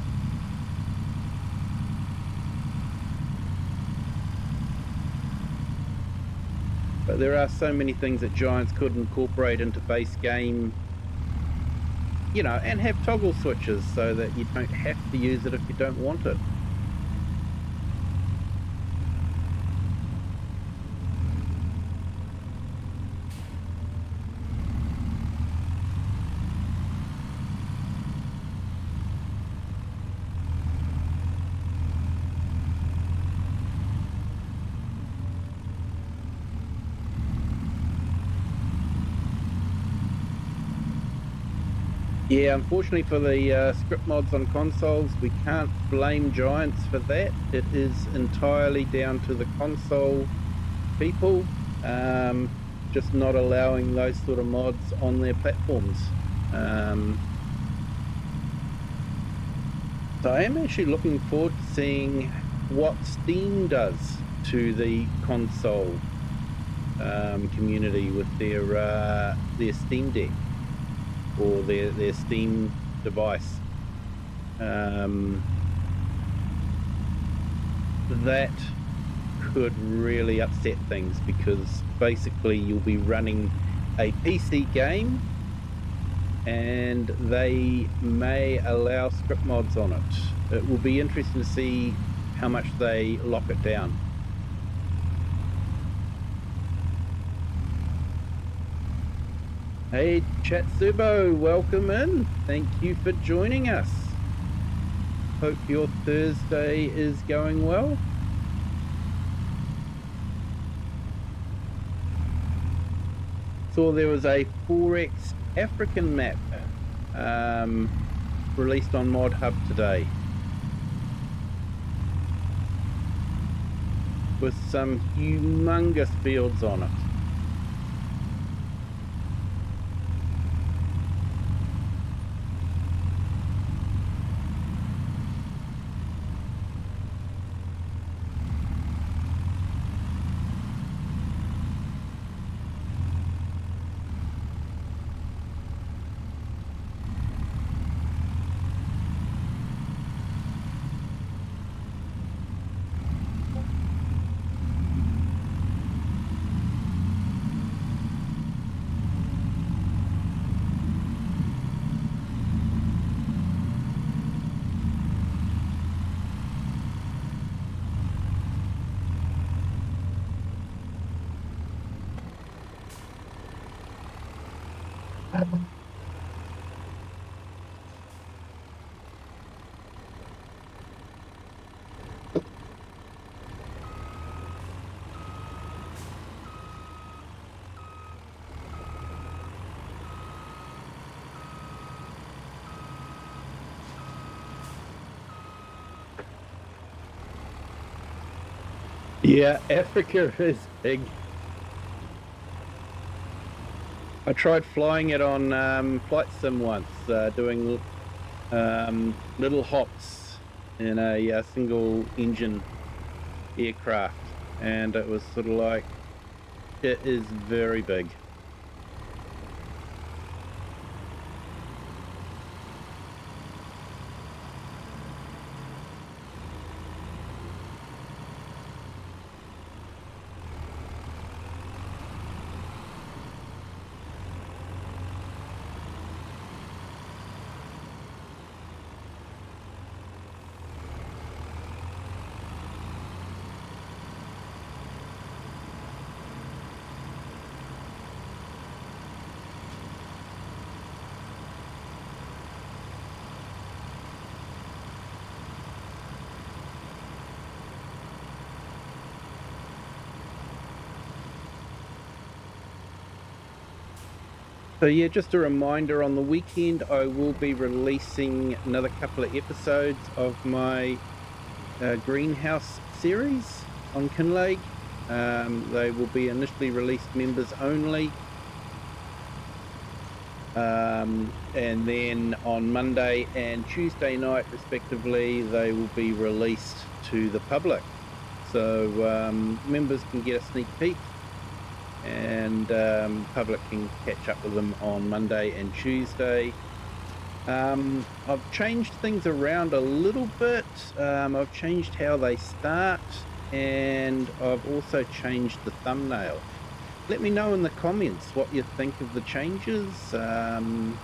But there are so many things that Giants could incorporate into base game, you know, and have toggle switches so that you don't have to use it if you don't want it. Yeah, unfortunately for the script mods on consoles, we can't blame Giants for that. It is entirely down to the console people, just not allowing those sort of mods on their platforms. So I am actually looking forward to seeing what Steam does to the console community with their Steam Deck. Or their Steam device. That could really upset things because basically you'll be running a PC game and they may allow script mods on it. It will be interesting to see how much they lock it down. Hey Chatsubo, welcome in. Thank you for joining us. Hope your Thursday is going well. Saw there was a 4x African map released on Mod Hub today, with some humongous fields on it. Yeah, Africa is big. I tried flying it on Flight Sim once, doing little hops in a single engine aircraft, and it was sort of like, it is very big. So yeah, just a reminder, on the weekend I will be releasing another couple of episodes of my greenhouse series on Kinlaig. They will be initially released members only, and then on Monday and Tuesday night respectively they will be released to the public, so members can get a sneak peek, and public can catch up with them on Monday and Tuesday. I've changed things around a little bit. I've changed how they start, and I've also changed the thumbnail. Let me know in the comments what you think of the changes, and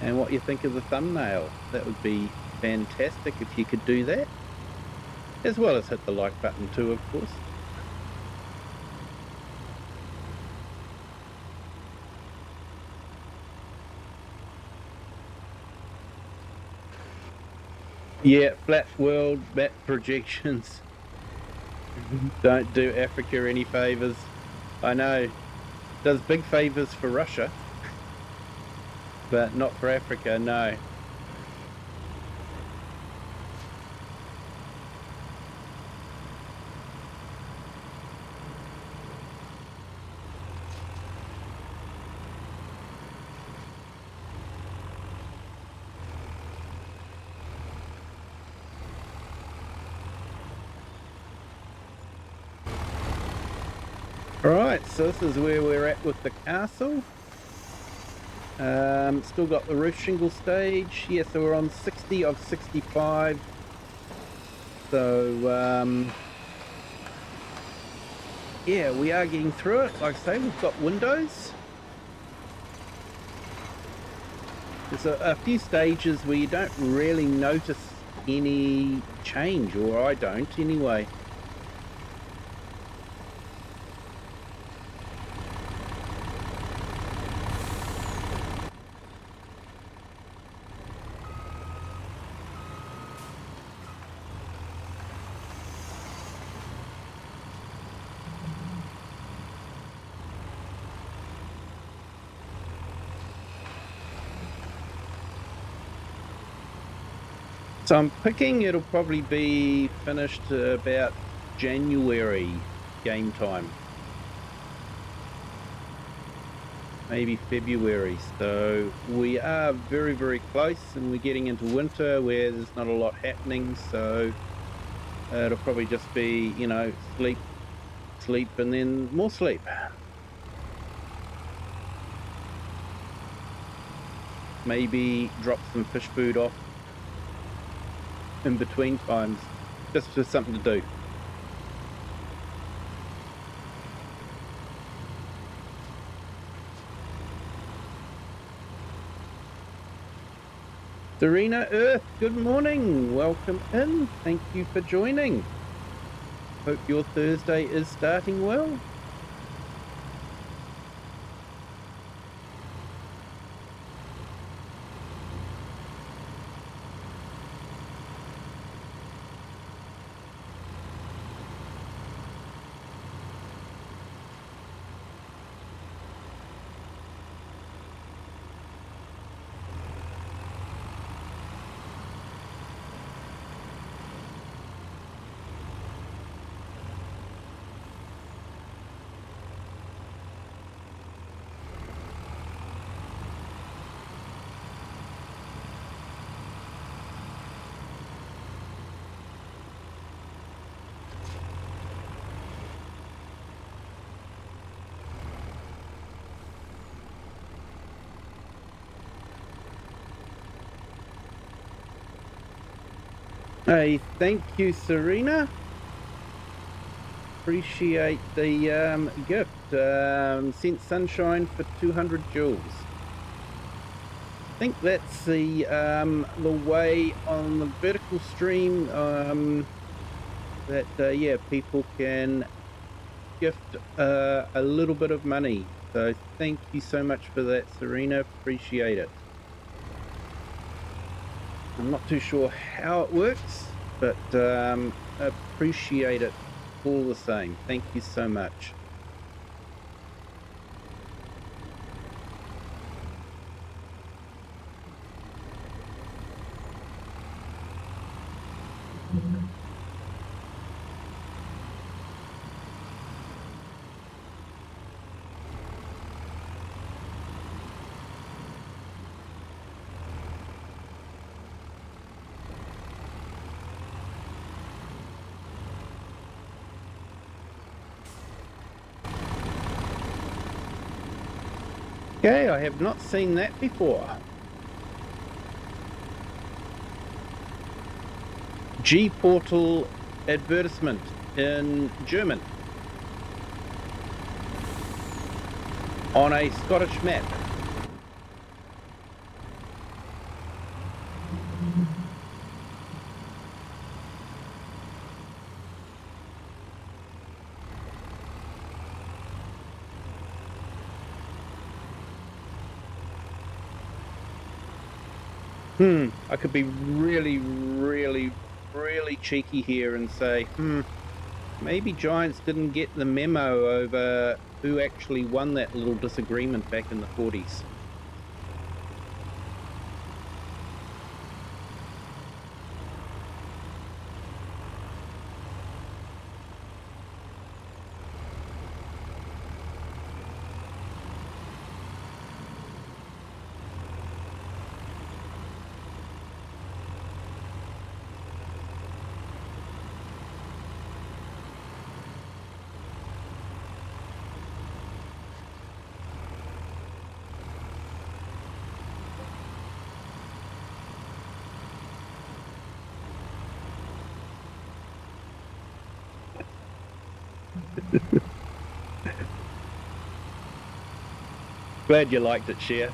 what you think of the thumbnail. That would be fantastic if you could do that, as well as hit the like button too, of course. Yeah, flat world map projections. Don't do Africa any favors. I know, does big favors for Russia, but not for Africa, no. Alright, so this is where we're at with the castle. Still got the roof shingle stage. Yeah, so we're on 60 of 65. So, yeah, we are getting through it. Like I say, we've got windows. There's a few stages where you don't really notice any change, or I don't anyway. So I'm picking it'll probably be finished about January game time. Maybe February. So we are very, very close, and we're getting into winter where there's not a lot happening. So it'll probably just be, sleep, sleep, and then more sleep. Maybe drop some fish food off in between times, just for something to do. Serena Earth, good morning. Welcome in. Thank you for joining. Hope your Thursday is starting well. Hey, thank you, Serena. Appreciate the gift. Sent sunshine for 200 joules. I think that's the way on the vertical stream that yeah, people can gift a little bit of money. So thank you so much for that, Serena. Appreciate it. I'm not too sure how it works, but appreciate it all the same. Thank you so much. Okay, I have not seen that before. G-Portal advertisement in German on a Scottish map. I could be really, really, really cheeky here and say, maybe Giants didn't get the memo over who actually won that little disagreement back in the 40s. Glad you liked it, Cher.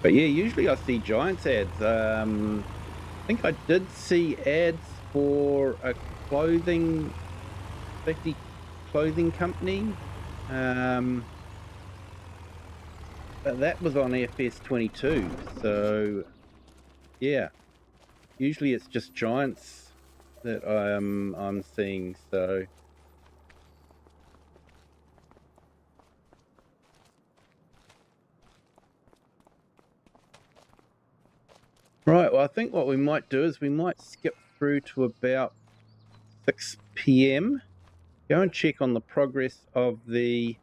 But yeah, usually I see Giants ads. I think I did see ads for a safety clothing company. But that was on FS22. So yeah, usually it's just Giants that I'm seeing. So right, well, I think what we might do is we might skip through to about 6 p.m. Go and check on the progress of the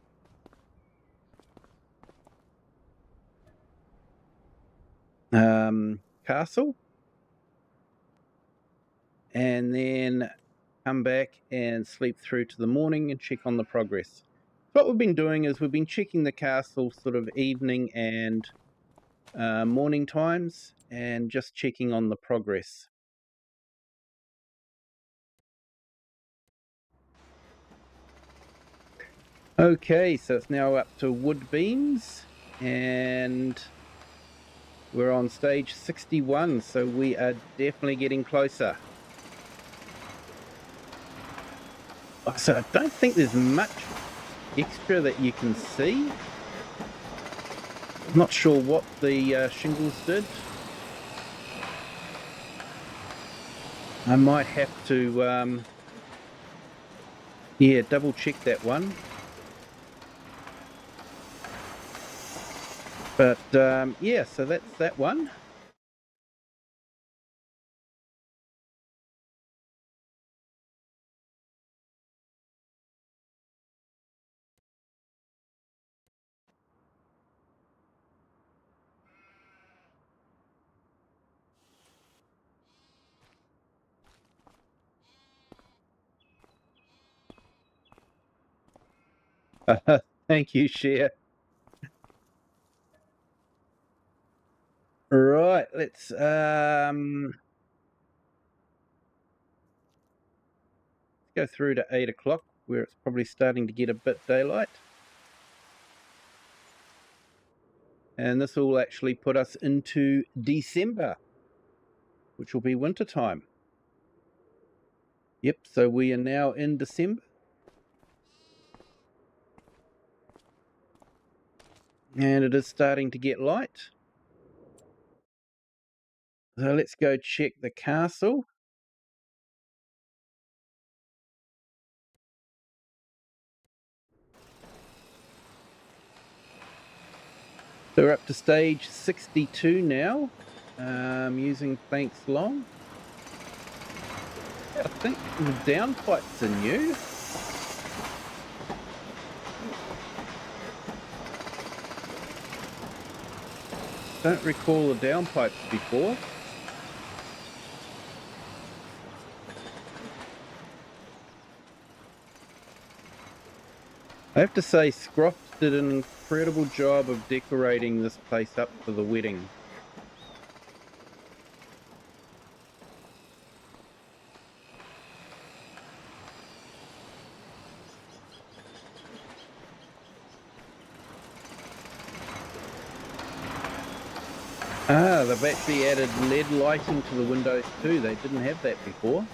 castle, and then come back and sleep through to the morning and check on the progress. What we've been doing is we've been checking the castle sort of evening and morning times and just checking on the progress. Okay, so it's now up to wood beams and we're on stage 61, so we are definitely getting closer. So I don't think there's much extra that you can see. I'm not sure what the shingles did. I might have to, yeah, double check that one. But yeah, so that's that one. Thank you, Cher. Right, let's go through to 8 o'clock where it's probably starting to get a bit daylight. And this will actually put us into December, which will be winter time. Yep, so we are now in December. And it is starting to get light. So let's go check the castle. So we're up to stage 62 now, using planks long. I think the downpipes are new. Don't recall the downpipes before. I have to say, Scroft did an incredible job of decorating this place up for the wedding. Ah, they've actually added LED lighting to the windows too. They didn't have that before.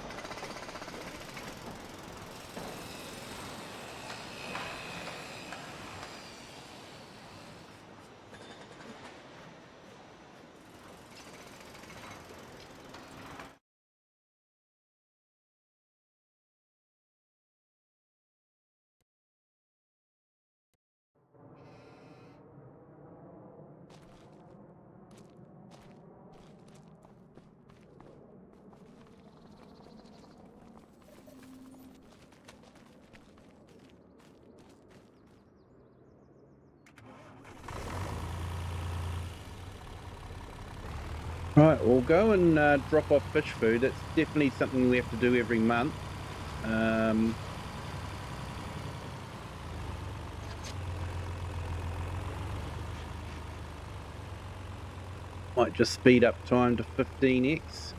Right, we'll go and drop off fish food. It's definitely something we have to do every month. Might just speed up time to 15x.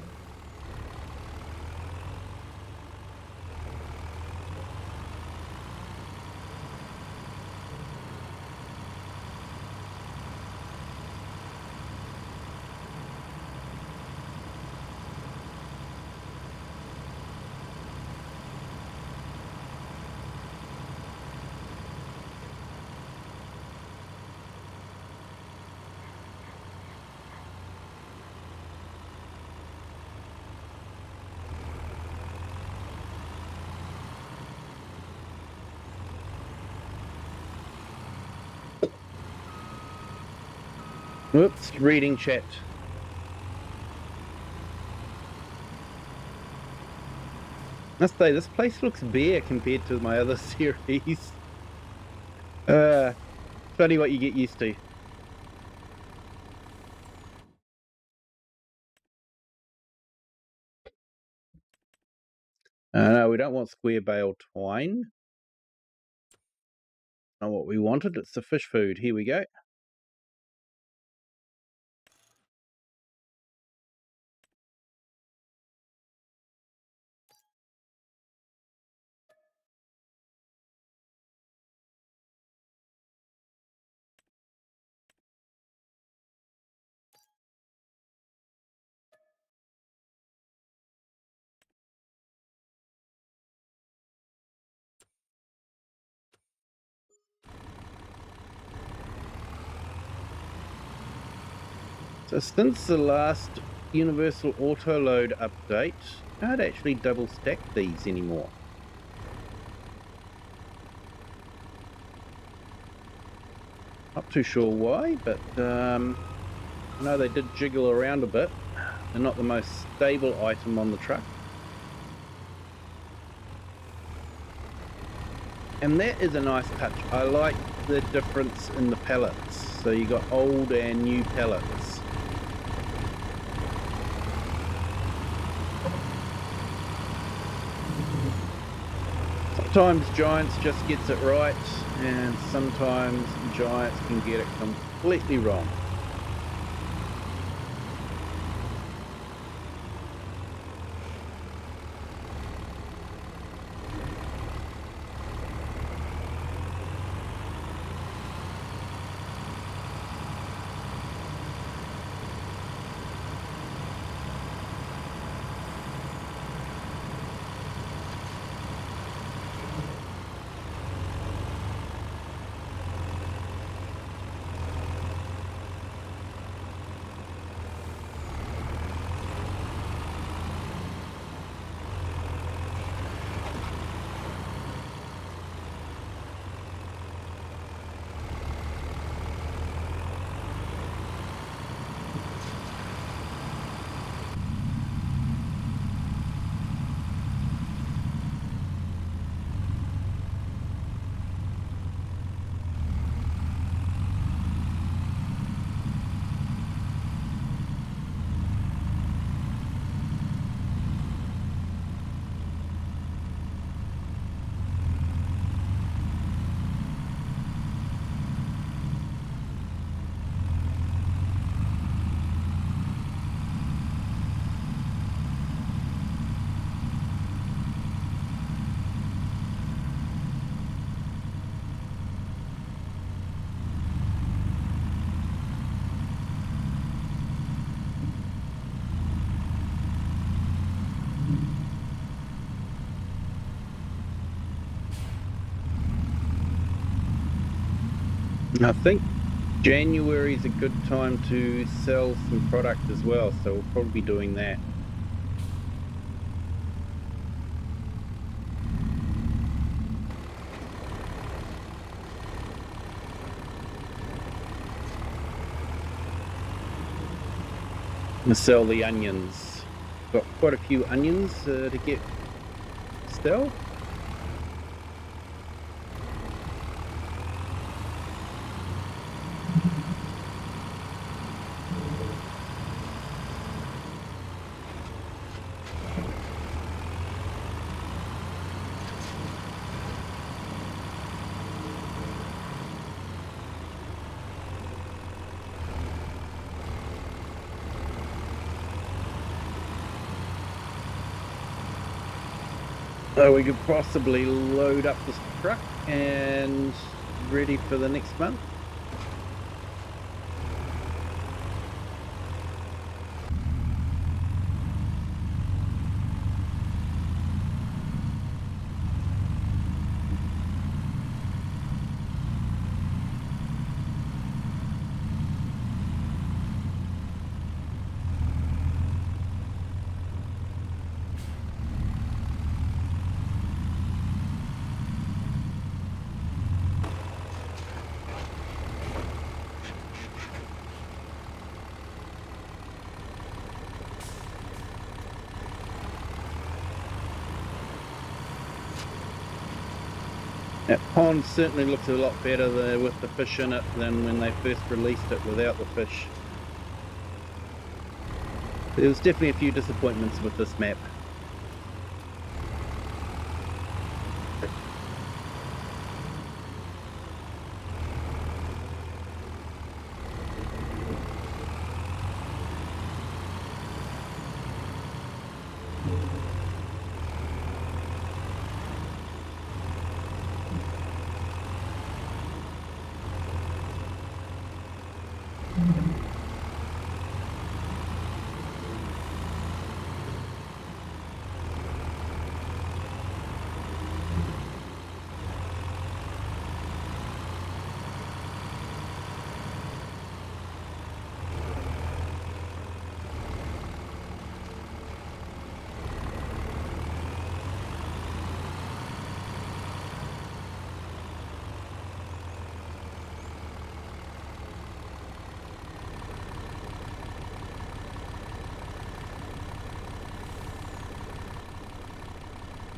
Whoops, reading chat. I must say, this place looks bare compared to my other series. Funny what you get used to. No, we don't want square bale twine. Not what we wanted. It's the fish food. Here we go. So since the last Universal Auto Load update, I can't actually double stack these anymore. Not too sure why, but I know they did jiggle around a bit. They're not the most stable item on the truck. And that is a nice touch. I like the difference in the pallets. So you got old and new pallets. Sometimes Giants just gets it right, and sometimes Giants can get it completely wrong. I think January is a good time to sell some product as well, so we'll probably be doing that. I'm gonna sell the onions. Got quite a few onions to get sell. So we could possibly load up this truck and ready for the next month. That pond certainly looks a lot better there with the fish in it than when they first released it without the fish. There was definitely a few disappointments with this map.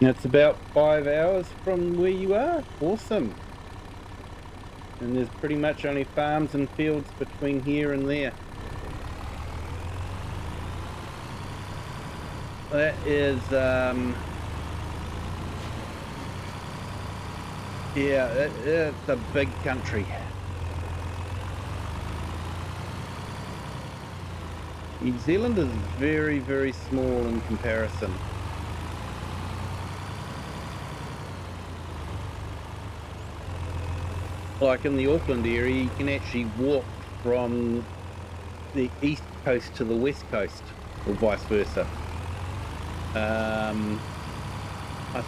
It's about 5 hours from where you are. Awesome. And there's pretty much only farms and fields between here and there. That is, yeah, it's a big country. New Zealand is very, very small in comparison. Like in the Auckland area, you can actually walk from the east coast to the west coast, or vice versa. I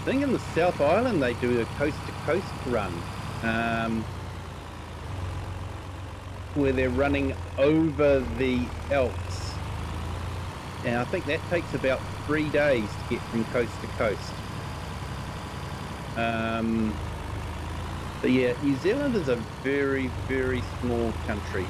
think in the South Island they do a coast-to-coast run, where they're running over the Alps. And I think that takes about 3 days to get from coast to coast. But yeah, New Zealand is a very, very small country.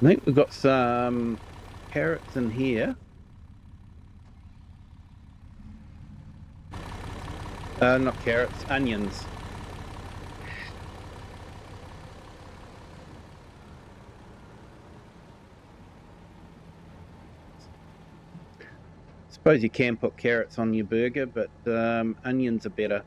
I think we've got some carrots in here. Not carrots, onions. Suppose you can put carrots on your burger, but onions are better.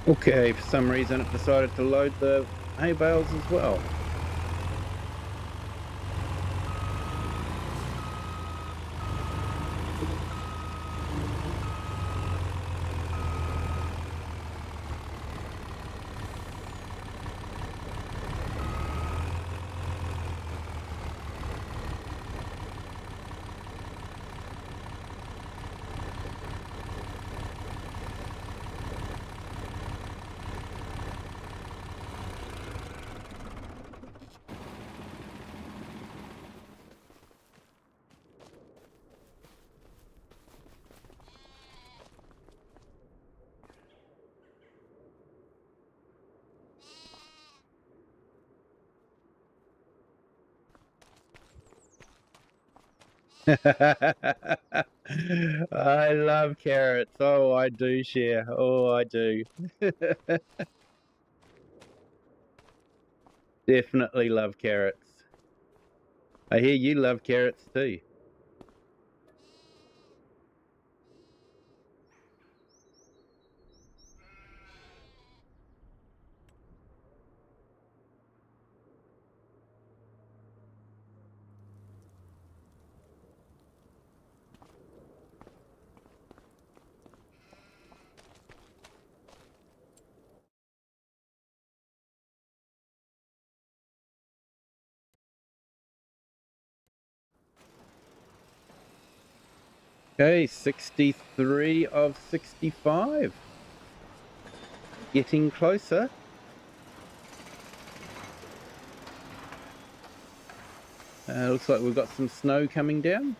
Okay, for some reason it decided to load the hay bales as well. I love carrots. Oh, I do, share. Oh, I do. Definitely love carrots. I hear you love carrots too. Okay, 63 of 65. Getting closer. Looks like we've got some snow coming down.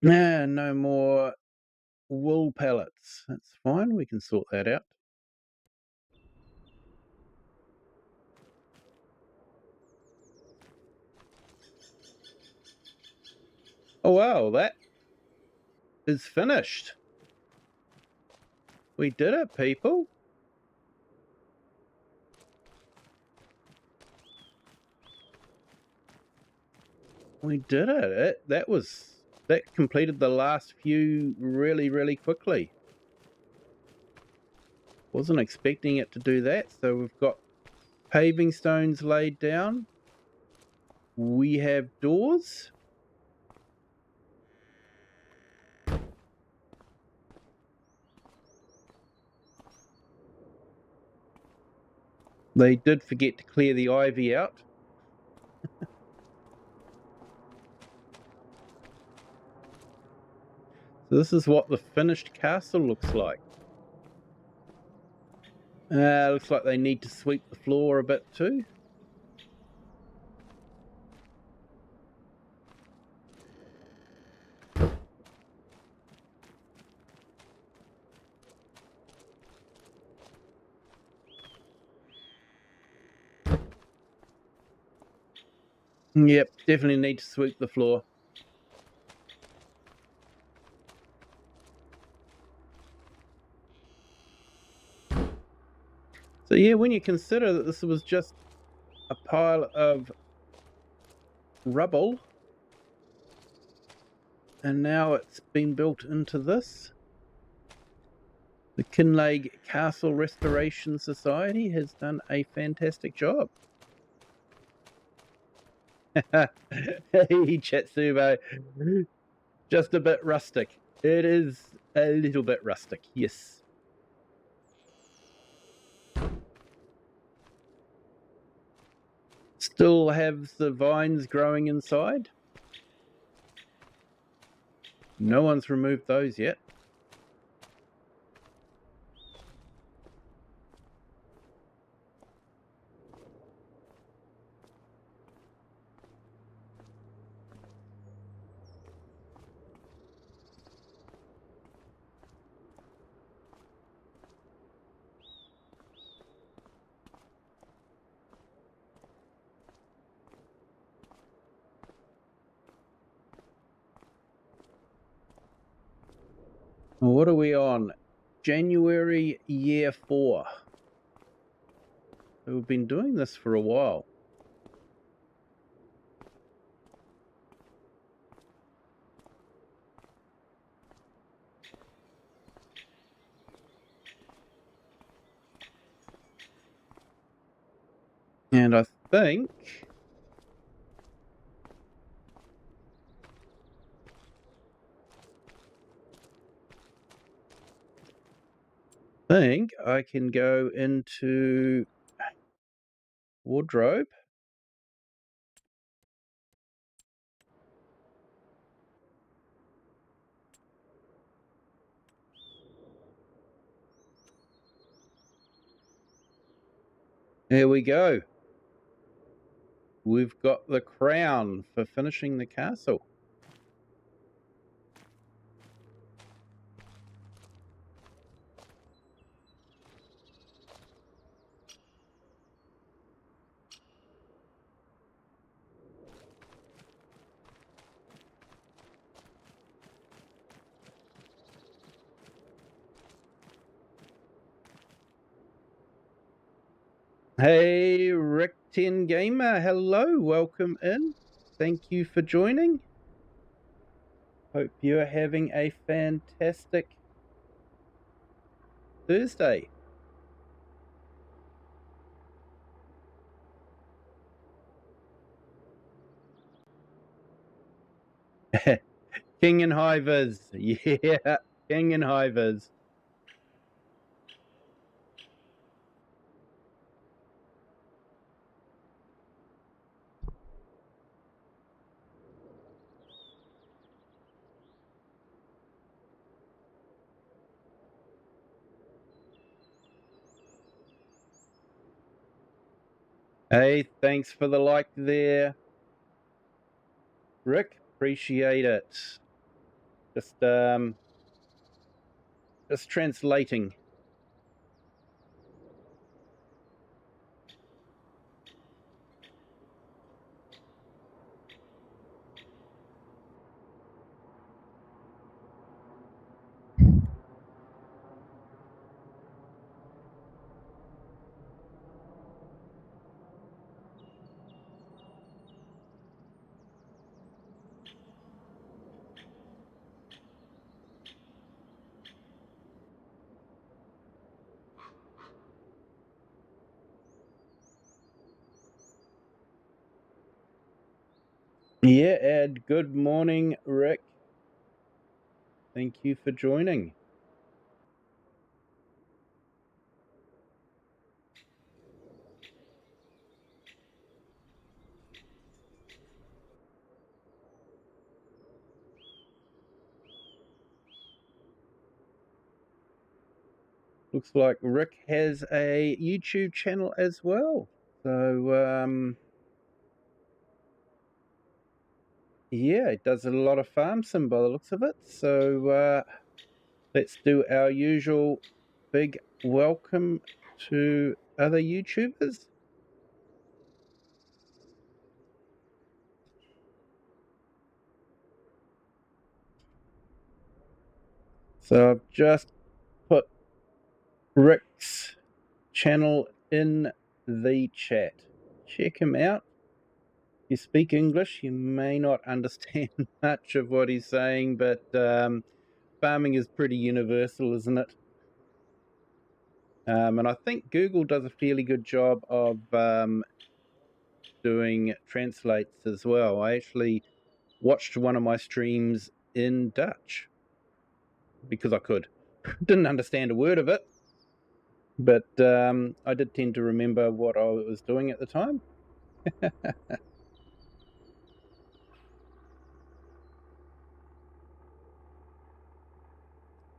Nah, no more wool pellets. That's fine. We can sort that out. Oh, wow. That is finished. We did it, people. We did it. That completed the last few really, really quickly. Wasn't expecting it to do that. So we've got paving stones laid down. We have doors. They did forget to clear the ivy out. So this is what the finished castle looks like. Looks like they need to sweep the floor a bit too. Yep, definitely need to sweep the floor. So yeah, when you consider that this was just a pile of rubble, and now it's been built into this, the Kinlaig Castle Restoration Society has done a fantastic job. Hey, Chatsubo, just a bit rustic. It is a little bit rustic, yes. Still have the vines growing inside. No one's removed those yet. What are we on? January year 4. So we've been doing this for a while. And I think I can go into wardrobe. There we go. We've got the crown for finishing the castle. Hey, Rick 10 Gamer, hello, welcome in. Thank you for joining. Hope you're having a fantastic Thursday. King and Hivers, yeah, King and Hivers. Hey, thanks for the like there, Rick. Appreciate it. Just translating. Yeah, Ed, good morning, Rick. Thank you for joining. Looks like Rick has a YouTube channel as well. So, yeah, it does a lot of farm sim by the looks of it. So, let's do our usual big welcome to other YouTubers. So I've just put Rick's channel in the chat. Check him out. If you speak English, you may not understand much of what he's saying, but farming is pretty universal, isn't it? And I think Google does a fairly good job of doing translates as well. I actually watched one of my streams in Dutch because I could. Didn't understand a word of it, but I did tend to remember what I was doing at the time.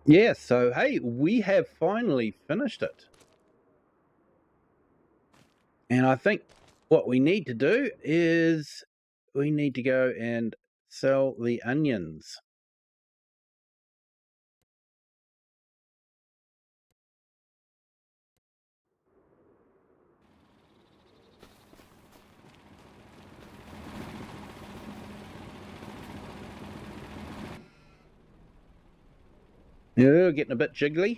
Yeah, so hey, we have finally finished it. And I think what we need to do is we need to go and sell the onions. Yeah, getting a bit jiggly.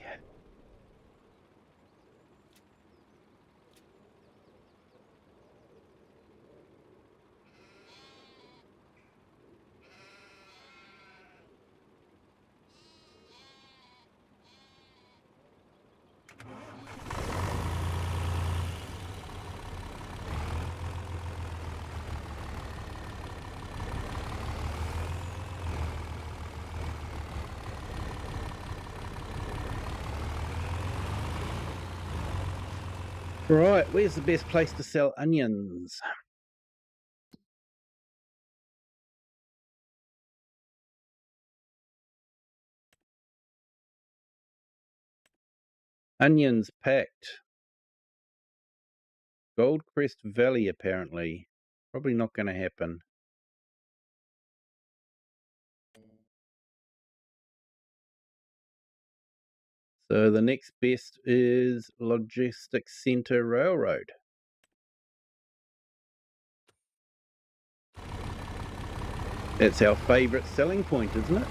Right, where's the best place to sell onions? Onions packed. Goldcrest Valley, apparently. Probably not going to happen. So the next best is Logistics Centre Railroad. That's our favourite selling point, isn't it?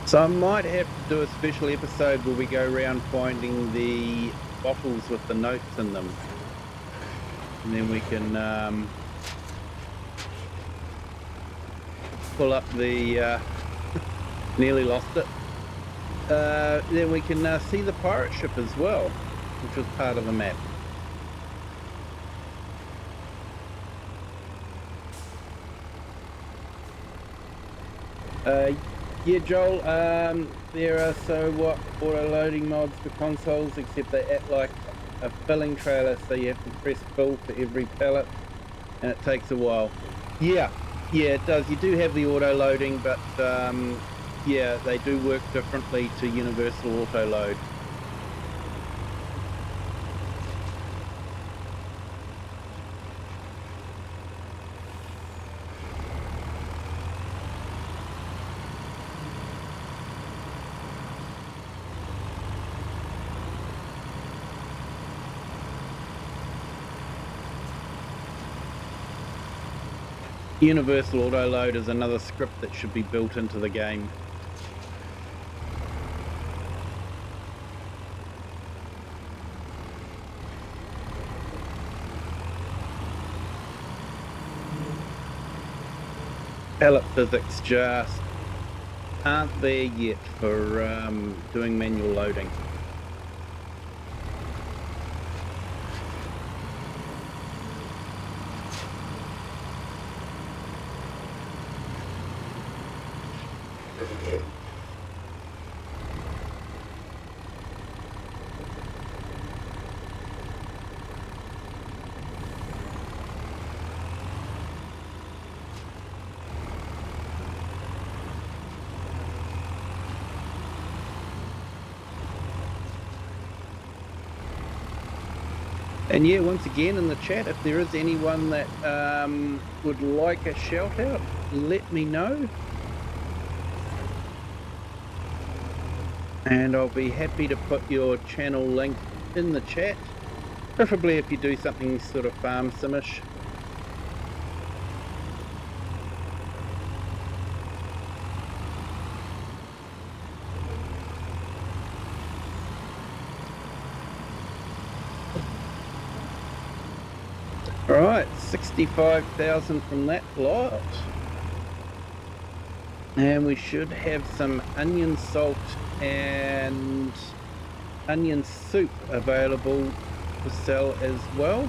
So I might have to do a special episode where we go around finding the bottles with the notes in them. And then we can pull up the... nearly lost it. Then we can see the pirate ship as well, which was part of the map. Yeah, Joel, there are auto-loading mods for consoles, except they act like a filling trailer, so you have to press fill for every pallet, and it takes a while. Yeah, it does. You do have the auto-loading, but yeah, they do work differently to universal auto-load. Universal auto-load is another script that should be built into the game. Pallet physics just aren't there yet for doing manual loading. And yeah, once again in the chat, if there is anyone that would like a shout out, let me know. And I'll be happy to put your channel link in the chat, preferably if you do something sort of farm simish. Alright, 65,000 from that lot. And we should have some onion salt and onion soup available to sell as well.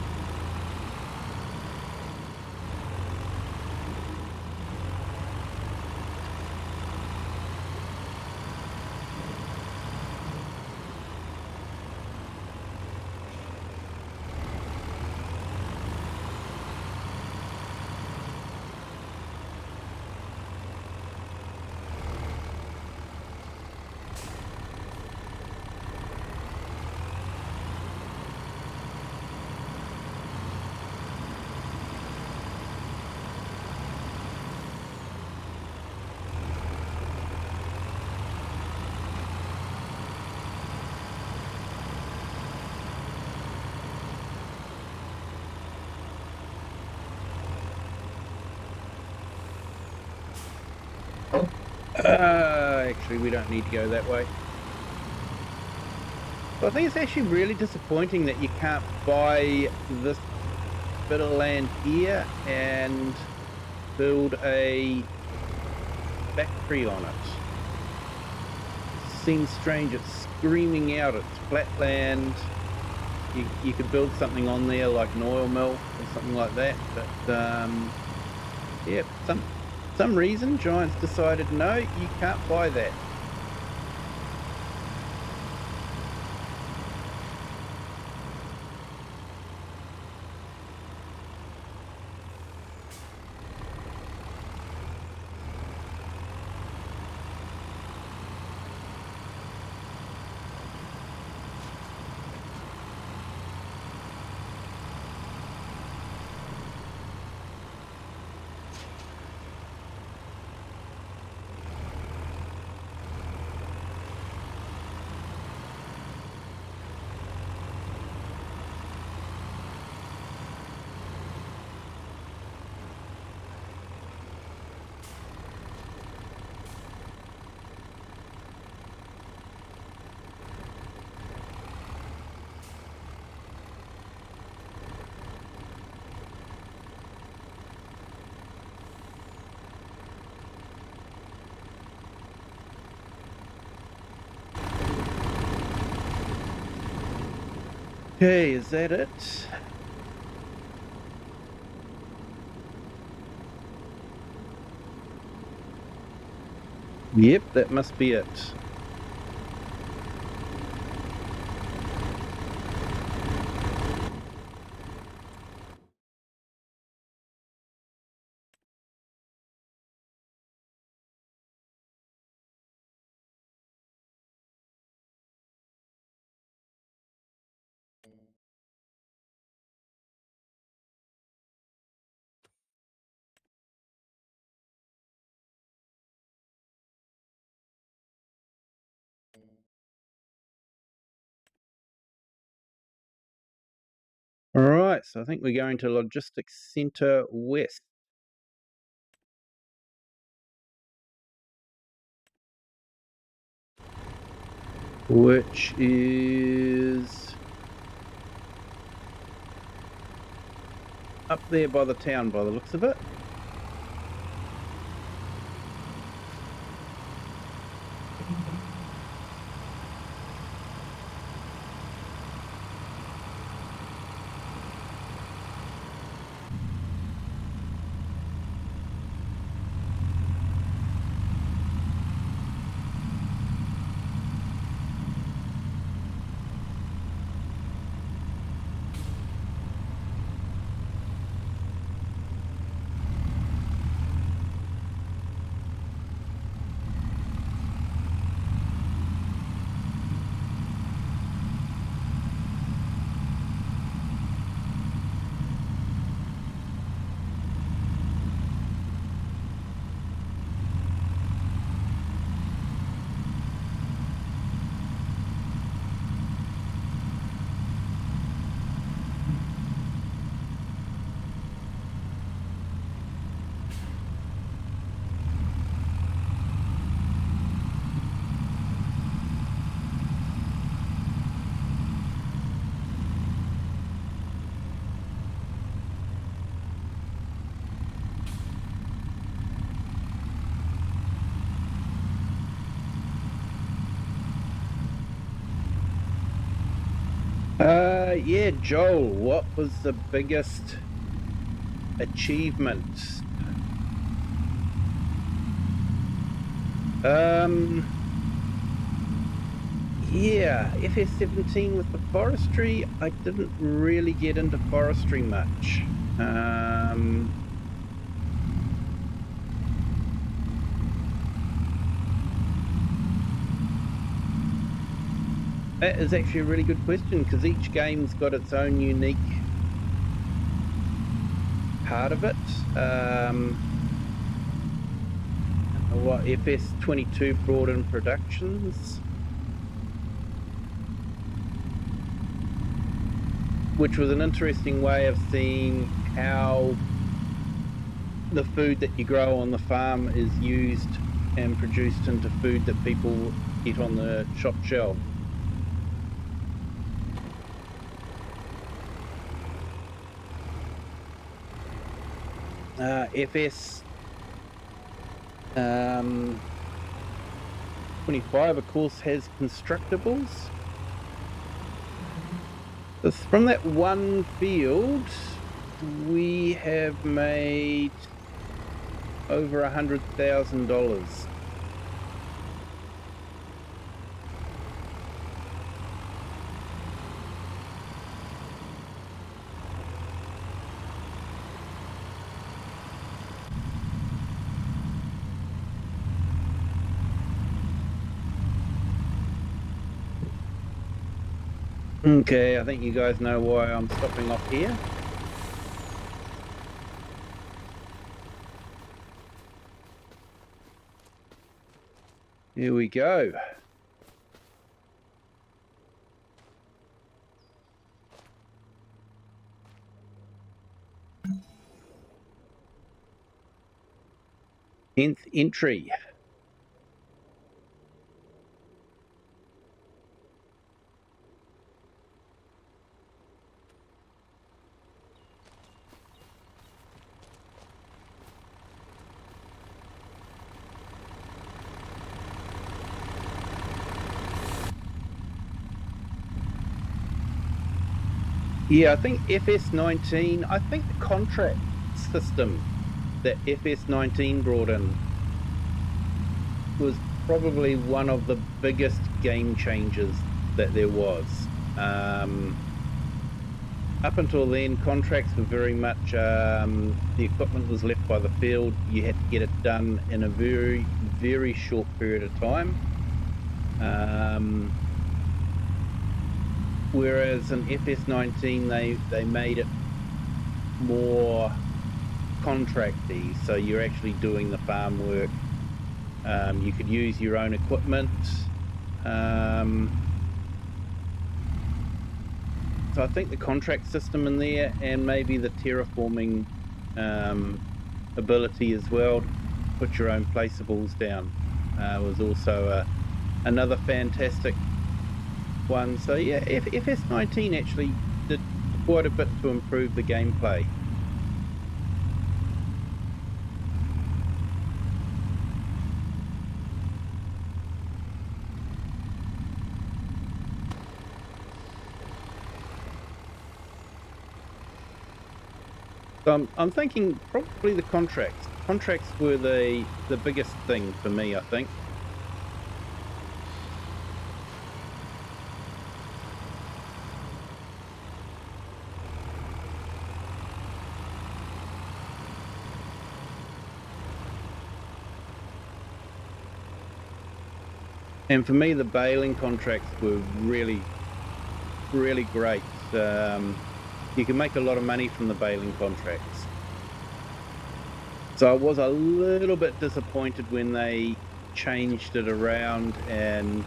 Actually, we don't need to go that way. So I think it's actually really disappointing that you can't buy this bit of land here and build a factory on it. It seems strange. It's screaming out. It's flat land. You could build something on there like an oil mill or something like that, but yeah, some reason Giants decided no, you can't buy that. Okay, is that it? Yep, that must be it. All right, so I think we're going to Logistics Centre West. Which is up there by the town by the looks of it. Yeah, Joel, what was the biggest achievement? Yeah, FS17 with the forestry, I didn't really get into forestry much. That is actually a really good question because each game's got its own unique part of it. What FS22 brought in productions, which was an interesting way of seeing how the food that you grow on the farm is used and produced into food that people get on the shop shelf. FS 25, of course, has constructibles. From that one field, we have made over $100,000. Okay, I think you guys know why I'm stopping off here. Here we go. Tenth entry. Yeah, I think FS19, I think the contract system that FS19 brought in was probably one of the biggest game changers that there was. Up until then, contracts were very much, the equipment was left by the field. You had to get it done in a very, very short period of time. Whereas in FS19, they made it more contracty, so you're actually doing the farm work. You could use your own equipment. So I think the contract system in there, and maybe the terraforming ability as well to put your own placeables down, was also another fantastic one. So yeah, FS19 actually did quite a bit to improve the gameplay. So I'm thinking probably the contracts. Contracts were the biggest thing for me, I think. And for me, the baling contracts were really, really great. You can make a lot of money from the baling contracts. So I was a little bit disappointed when they changed it around and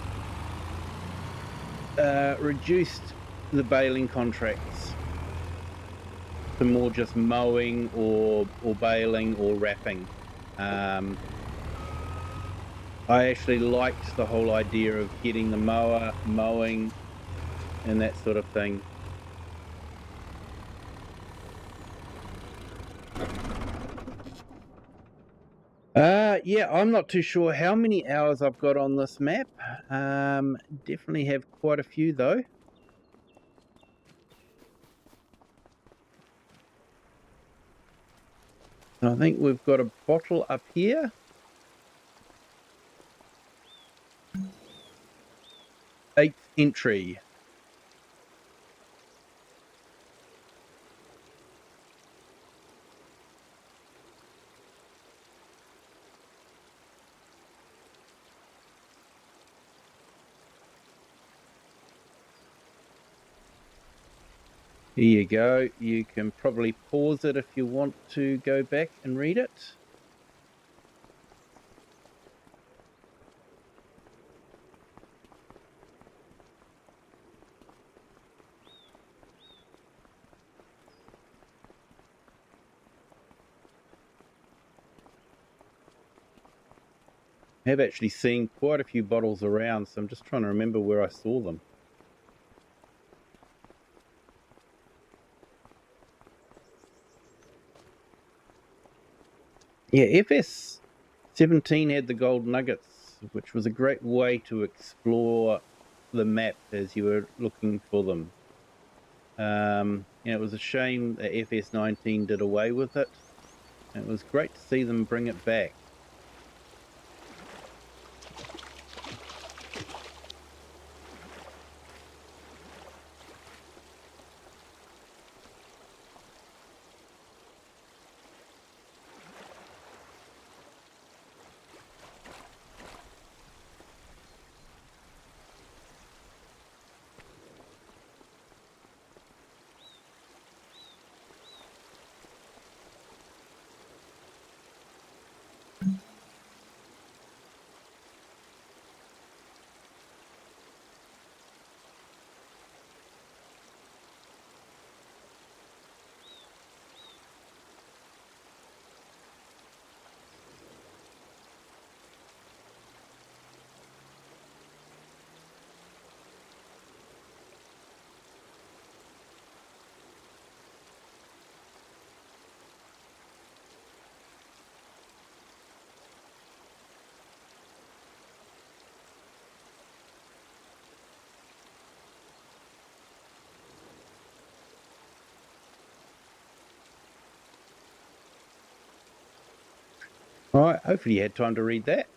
reduced the baling contracts to more just mowing or baling or wrapping. I actually liked the whole idea of getting the mower, mowing, and that sort of thing. Yeah, I'm not too sure how many hours I've got on this map. Definitely have quite a few though. I think we've got a bottle up here. 8th entry. Here you go. You can probably pause it if you want to go back and read it. I have actually seen quite a few bottles around, so I'm just trying to remember where I saw them. Yeah, FS 17 had the gold nuggets, which was a great way to explore the map as you were looking for them. It was a shame that FS 19 did away with it. It was great to see them bring it back. All right, hopefully you had time to read that.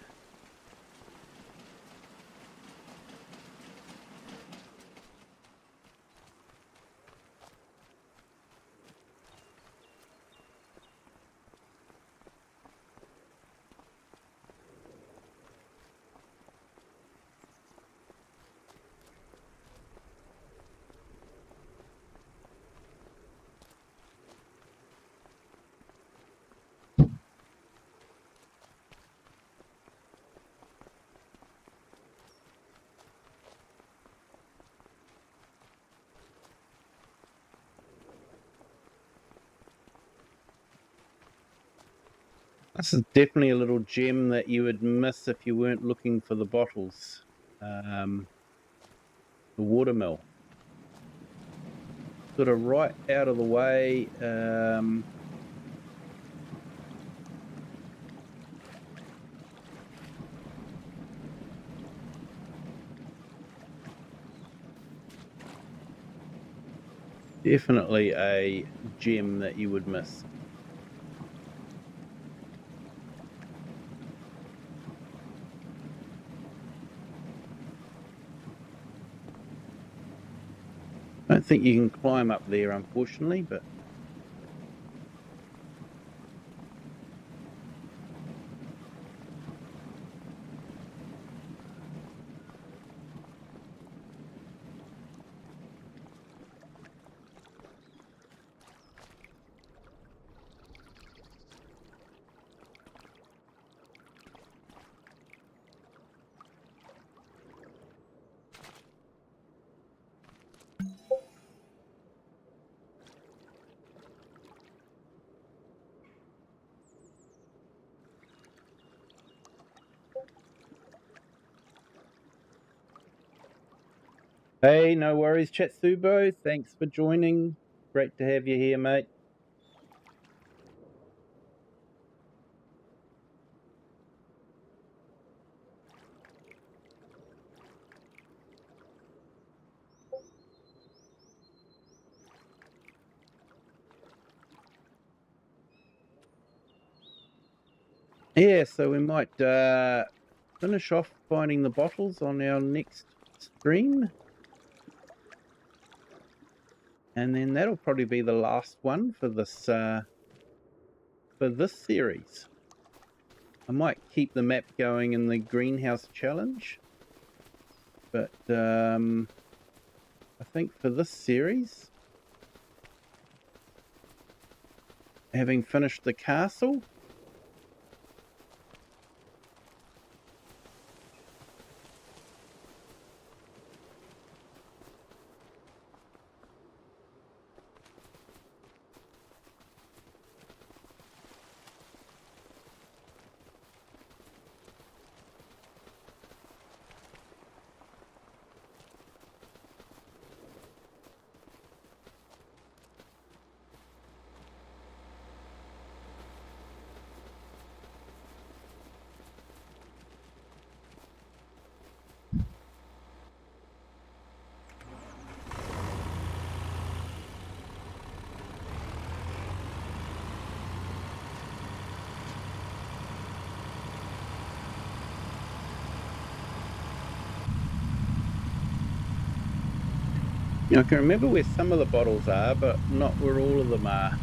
This is definitely a little gem that you would miss if you weren't looking for the bottles. The watermill. Sort of right out of the way. Definitely a gem that you would miss. I don't think you can climb up there, unfortunately, but hey, no worries, Chatsubo. Thanks for joining. Great to have you here, mate. Yeah, so we might finish off finding the bottles on our next stream. And then that'll probably be the last one for this series. I might keep the map going in the greenhouse challenge, but I think for this series, having finished the castle, I can remember where some of the bottles are, but not where all of them are.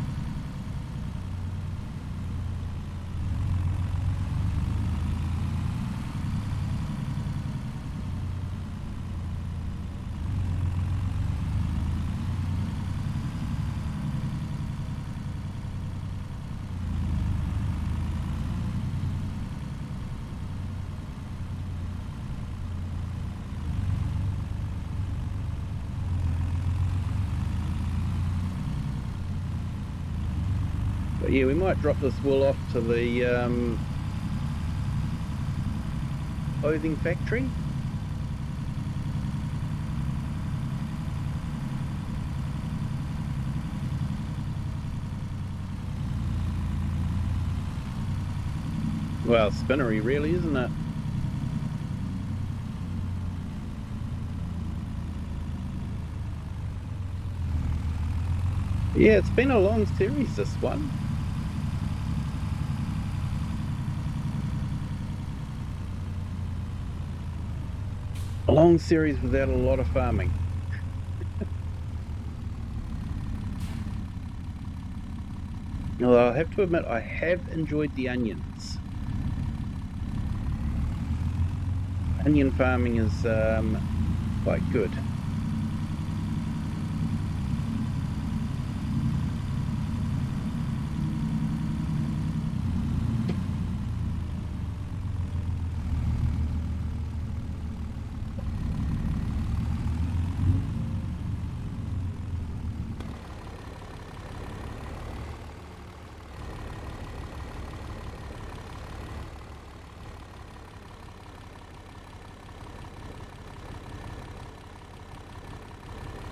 But yeah, we might drop this wool off to the clothing factory. Well, spinnery really, isn't it? Yeah, it's been a long series, this one. A long series without a lot of farming. Although I have to admit, I have enjoyed the onions. Onion farming is quite good.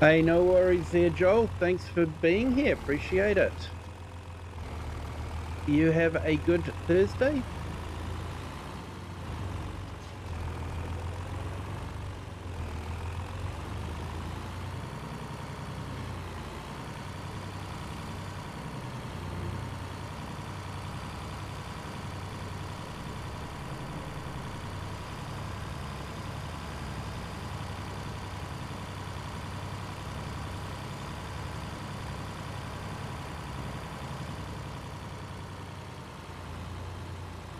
Hey, no worries there, Joel. Thanks for being here. Appreciate it. You have a good Thursday.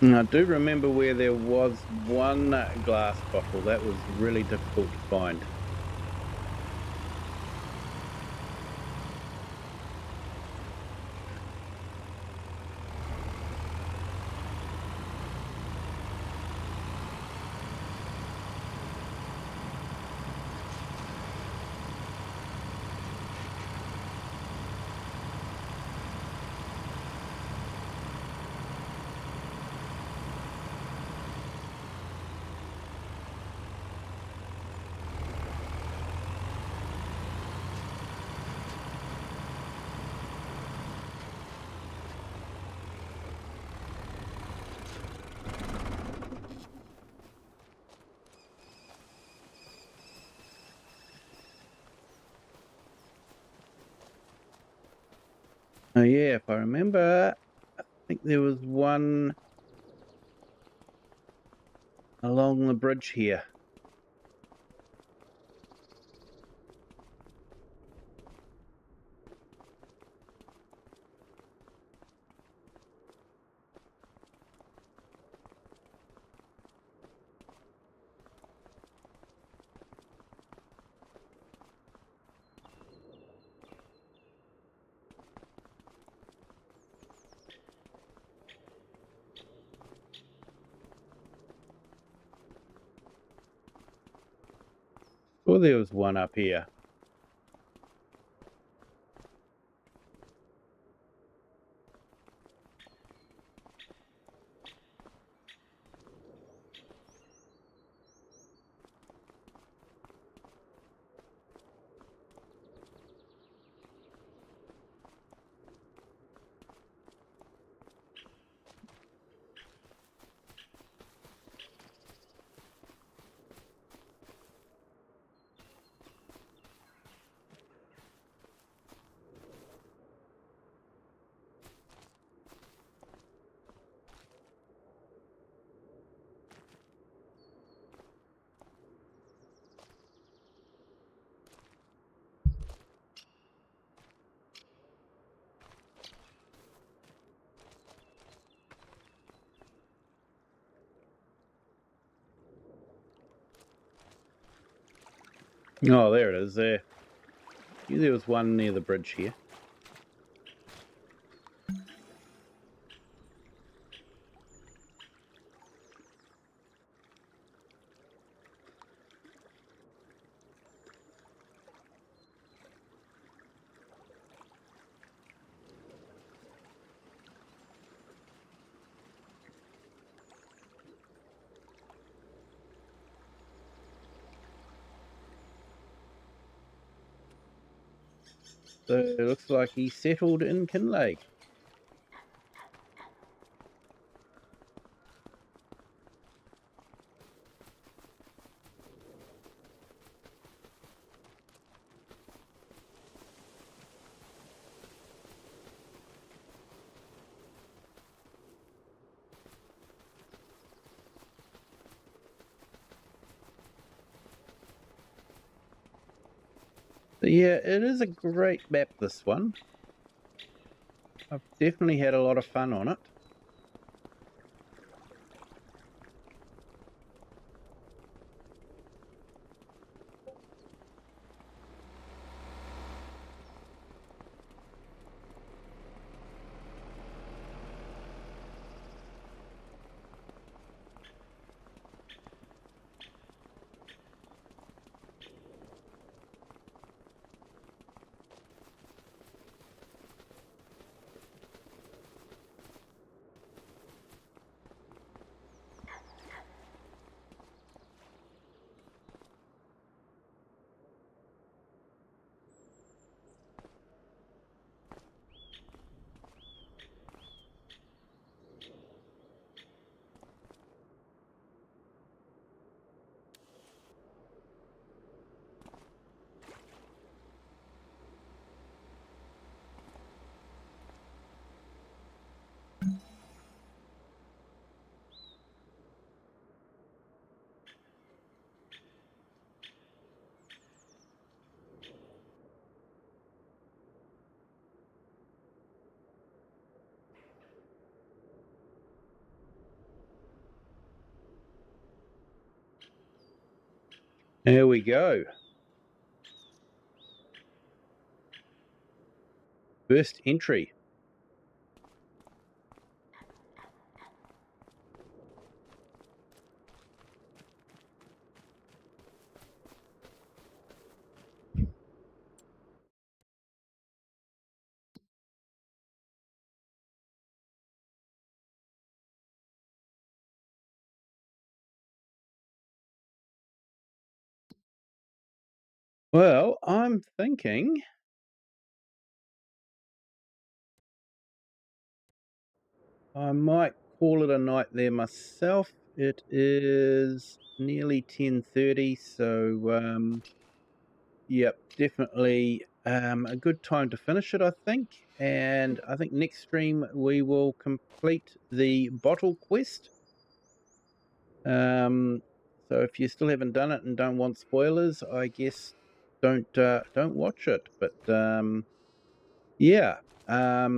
And I do remember where there was one glass bottle that was really difficult to find. Oh yeah, if I remember, I think there was one along the bridge here. Or there was one up here. Oh, there it is. There was one near the bridge here. So it looks like he settled in Kinlaig. So yeah, it is a great map, this one. I've definitely had a lot of fun on it. Here we go. First entry. Well, I'm thinking I might call it a night there myself. It is nearly 10:30, so yep, definitely a good time to finish it, I think. And I think next stream we will complete the bottle quest. So if you still haven't done it and don't want spoilers, I guess don't watch it. But yeah, I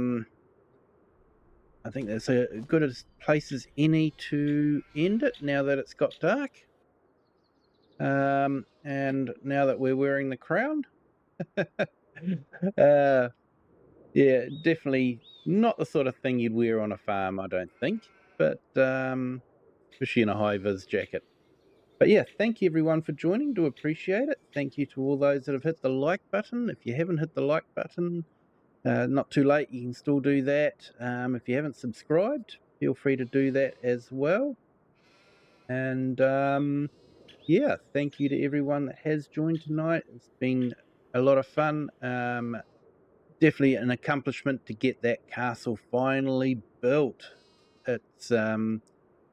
think that's a good as place as any to end it now that it's got dark. And now that we're wearing the crown, yeah, definitely not the sort of thing you'd wear on a farm, I don't think. But especially in a high vis jacket. But yeah, thank you everyone for joining. Do appreciate it. Thank you to all those that have hit the like button. If you haven't hit the like button, not too late. You can still do that. If you haven't subscribed, feel free to do that as well. And yeah, thank you to everyone that has joined tonight. It's been a lot of fun. Definitely an accomplishment to get that castle finally built. It's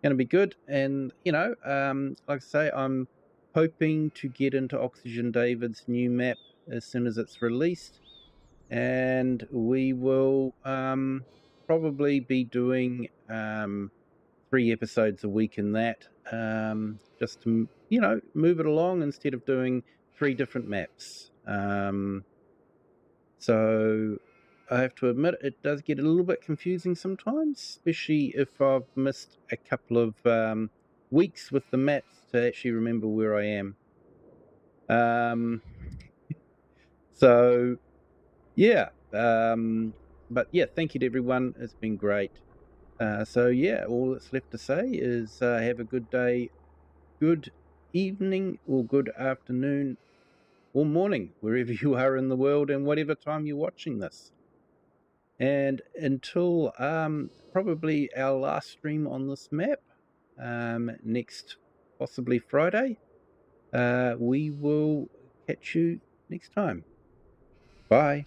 going to be good, and like I say, I'm hoping to get into Oxygen David's new map as soon as it's released, and we will probably be doing 3 episodes a week in that, just to move it along instead of doing 3 different maps. So I have to admit it does get a little bit confusing sometimes, especially if I've missed a couple of weeks with the maps to actually remember where I am. Um, so yeah, but yeah, thank you to everyone. It's been great. So yeah, all that's left to say is have a good day, good evening, or good afternoon, or morning, wherever you are in the world and whatever time you're watching this. And until probably our last stream on this map, next possibly Friday, we will catch you next time. Bye.